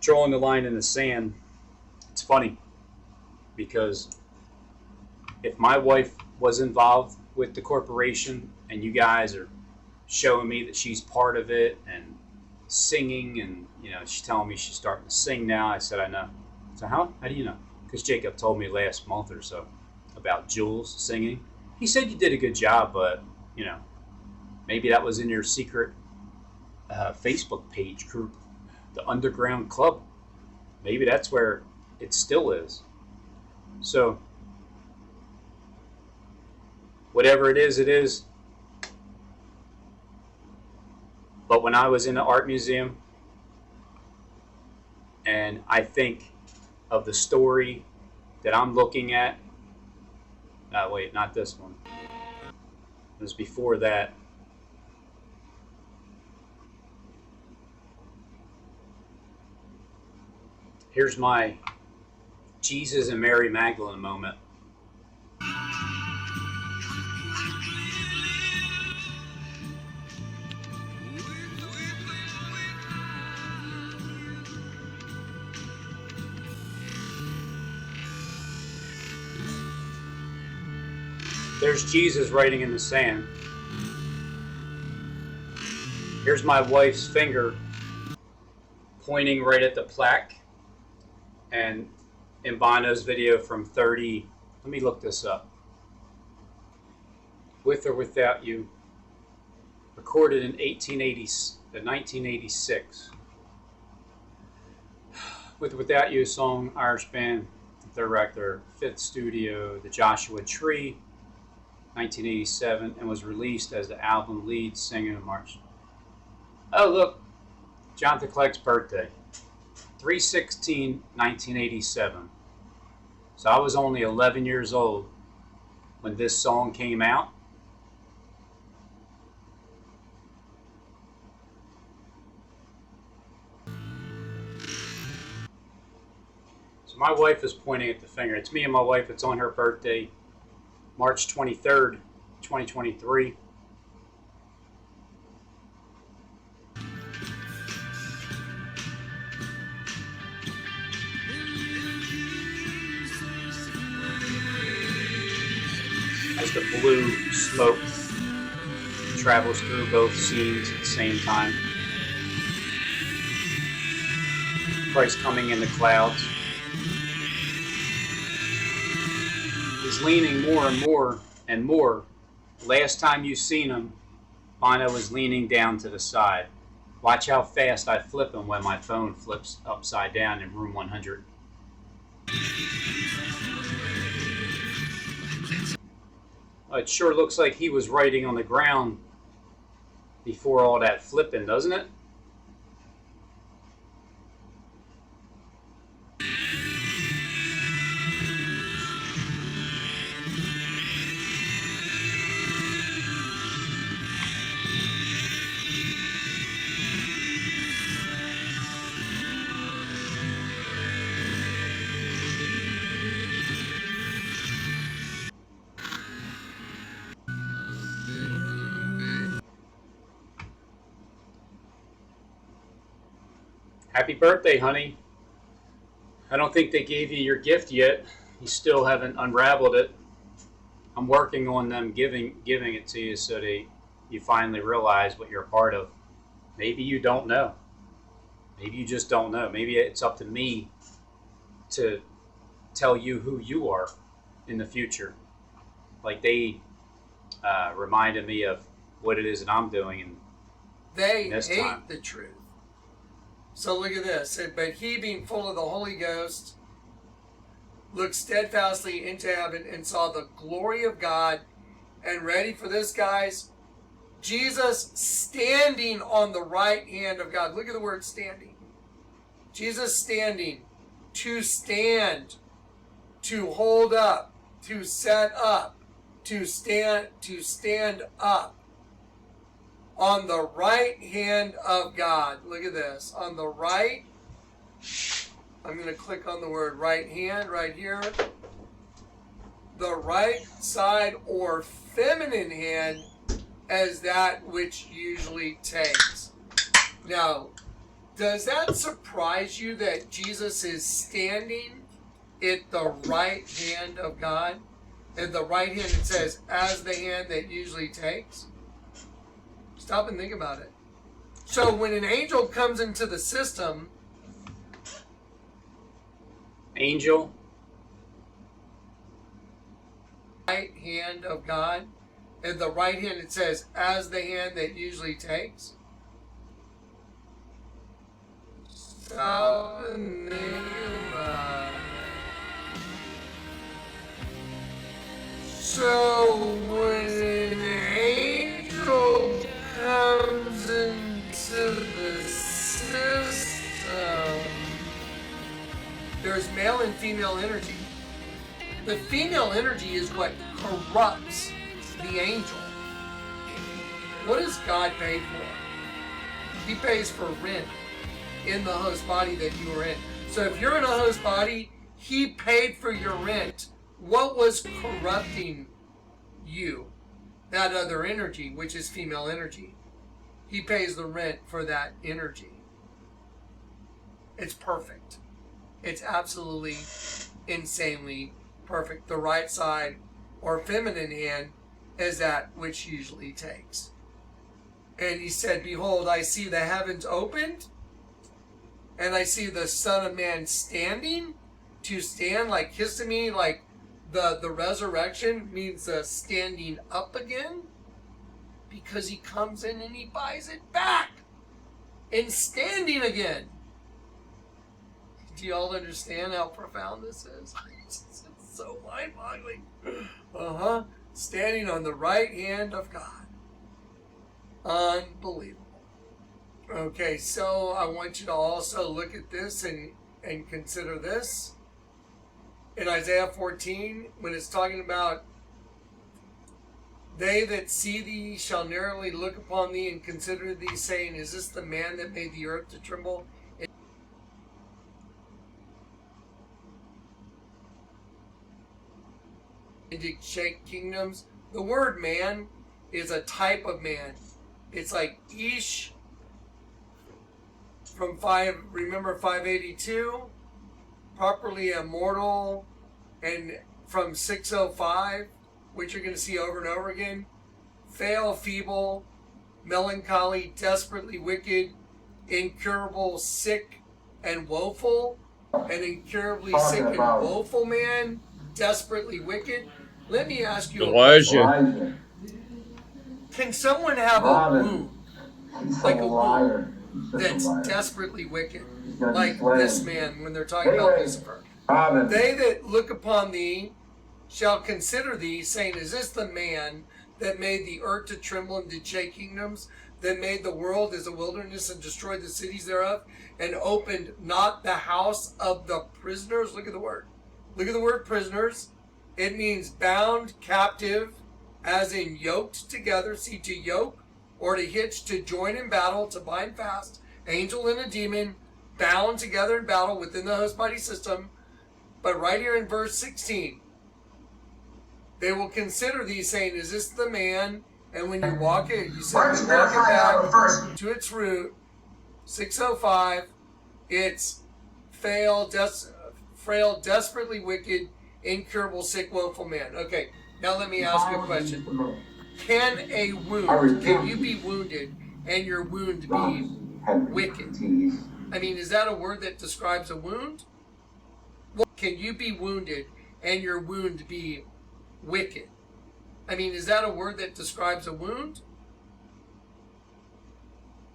S1: drawing the line in the sand, it's funny because if my wife was involved with the corporation and you guys are showing me that she's part of it and singing, and she's telling me she's starting to sing now, I said, I know. So how do you know? Because Jacob told me last month or so about Jules singing. He said you did a good job, but maybe that was in your secret Facebook page group, the underground club. Maybe that's where it still is. So whatever it is, it is. But when I was in the art museum and I think of the story that I'm looking at, wait, not this one. It was before that. Here's my Jesus and Mary Magdalene moment. There's Jesus writing in the sand. Here's my wife's finger pointing right at the plaque. And in Bono's video from 30, let me look this up. With or Without You, recorded in 1986. With or Without You, song, Irish band, director, fifth studio, The Joshua Tree, 1987, and was released as the album lead singer in March. Oh, look, Jonathan Clegg's birthday, 3/16/1987. So I was only 11 years old when this song came out. So my wife is pointing at the finger. It's me and my wife. It's on her birthday, March 23rd, 2023. As the blue smoke travels through both scenes at the same time. Christ coming in the clouds. He's leaning more and more and more. Last time you seen him, Bono was leaning down to the side. Watch how fast I flip him when my phone flips upside down in room 100. It sure looks like he was writing on the ground before all that flipping, doesn't it? Happy birthday, honey. I don't think they gave you your gift yet. You still haven't unraveled it. I'm working on them giving it to you so you finally realize what you're a part of. Maybe you don't know. Maybe you just don't know. Maybe it's up to me to tell you who you are in the future. Like they reminded me of what it is that I'm doing in
S15: They
S1: this
S15: hate
S1: time.
S15: the truth. So look at this. But he, being full of the Holy Ghost, looked steadfastly into heaven and saw the glory of God. And ready for this, guys? Jesus standing on the right hand of God. Look at the word standing. Jesus standing. To stand. To hold up. To set up. To stand up. On the right hand of God. Look at this. On the right. I'm going to click on the word right hand right here. The right side or feminine hand as that which usually takes. Now, does that surprise you that Jesus is standing at the right hand of God? At the right hand it says, as the hand that usually takes? Stop and think about it. So when an angel comes into the system,
S1: Angel,
S15: right hand of God, at the right hand it says, as the hand that usually takes. Stop and think about it. So when an angel comes into the system, there's male and female energy. The female energy is what corrupts the angel. What does God pay for? He pays for rent in the host body that you are in. So if you're in a host body, he paid for your rent. What was corrupting you? That other energy, which is female energy. He pays the rent for that energy. It's perfect. It's absolutely insanely perfect. The right side or feminine hand is that which usually takes. And he said, behold, I see the heavens opened, and I see the Son of Man standing. To stand, like histamine, like the resurrection means the standing up again, because he comes in and he buys it back and standing again. Do you all understand how profound this is? It's so mind-boggling. Standing on the right hand of God. Unbelievable. Okay, so I want you to also look at this and consider this. In Isaiah 14, when it's talking about they that see thee shall narrowly look upon thee and consider thee, saying, is this the man that made the earth to tremble? And to shake kingdoms. The word man is a type of man. It's like Ish from 582, properly immortal, and from 605, which you're going to see over and over again, fail, feeble, melancholy, desperately wicked, incurable, sick, and woeful. An incurably sick and woeful man, desperately wicked. Let me ask you a question. Can someone have a wound, like a wound, that's desperately wicked, like this man when they're talking about Lucifer? They that look upon thee shall consider thee, saying, is this the man that made the earth to tremble and did shake kingdoms, that made the world as a wilderness and destroyed the cities thereof, and opened not the house of the prisoners? Look at the word. Look at the word prisoners. It means bound, captive, as in yoked together. See, to yoke or to hitch, to join in battle, to bind fast. Angel and a demon bound together in battle within the host body system. But right here in verse 16, they will consider thee, saying, is this the man? And when you walk it, you said, walk it back to its root, 605, It's frail, desperately wicked, incurable, sick, woeful man. Okay, now let me ask you a question. Can you be wounded and your wound be wicked? I mean, is that a word that describes a wound? Well, can you be wounded and your wound be wicked? I mean, is that a word that describes a wound?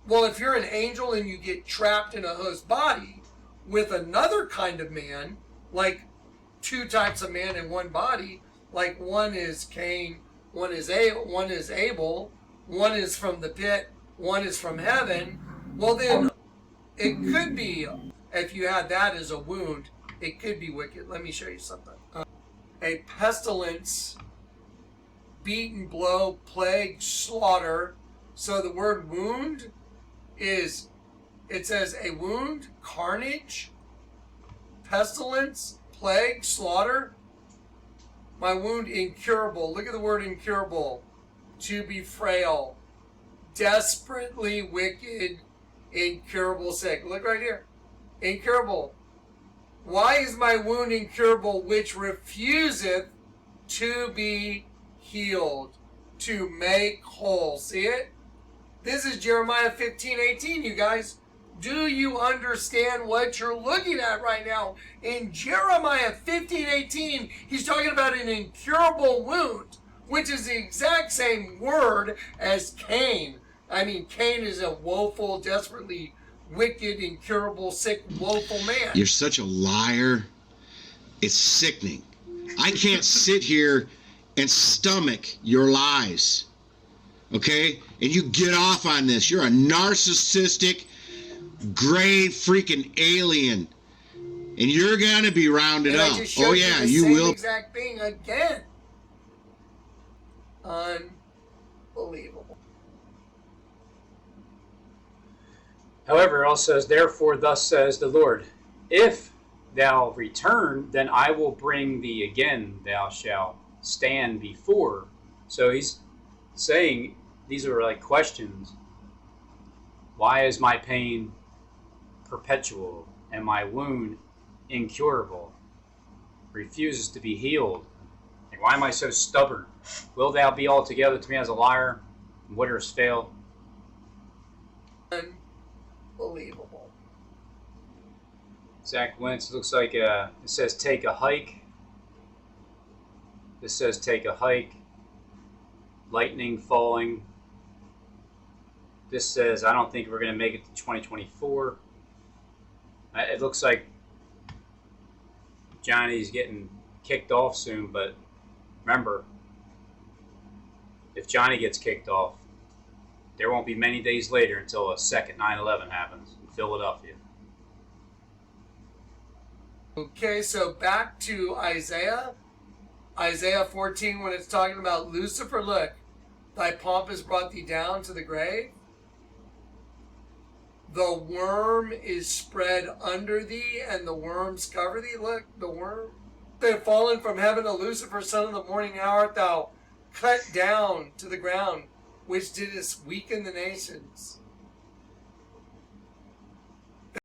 S15: Well, if you're an angel and you get trapped in a host body with another kind of man, like two types of man in one body, like one is Cain, one is Abel, one is from the pit, one is from heaven, well then it could be, if you had that as a wound, it could be wicked. Let me show you something. A pestilence, beaten, blow, plague, slaughter. So the word wound is, it says a wound, carnage, pestilence, plague, slaughter. My wound, incurable. Look at the word incurable. To be frail, desperately wicked, incurable, sick. Look right here. Incurable. Why is my wound incurable, which refuseth to be healed, to make whole? See it? This is Jeremiah 15:18, you guys. Do you understand what you're looking at right now? In Jeremiah 15:18, he's talking about an incurable wound, which is the exact same word as Cain. I mean, Cain is a woeful, desperately wicked, incurable, sick, woeful man.
S17: You're such a liar. It's sickening. I can't sit here and stomach your lies. Okay? And you get off on this. You're a narcissistic, gray freaking alien. And you're going to be rounded
S15: and
S17: up. Oh, yeah, you will.
S15: Exact thing again. Unbelievable.
S1: However, it also says, therefore, thus says the Lord, if thou return, then I will bring thee again, thou shalt stand before. So he's saying, these are like questions. Why is my pain perpetual and my wound incurable? Refuses to be healed. And why am I so stubborn? Will thou be altogether to me as a liar, and wouldest fail?
S15: Unbelievable.
S1: Zach Wentz looks like it says take a hike. This says take a hike. Lightning falling. This says I don't think we're going to make it to 2024. It looks like Johnny's getting kicked off soon, but remember, if Johnny gets kicked off, there won't be many days later until a second 9/11 happens in Philadelphia.
S15: Okay, so back to Isaiah 14, when it's talking about Lucifer, look, thy pomp has brought thee down to the grave. The worm is spread under thee, and the worms cover thee. Look, the worm. They have fallen from heaven, O Lucifer, son of the morning hour, art thou cut down to the ground, which didst weaken the nations.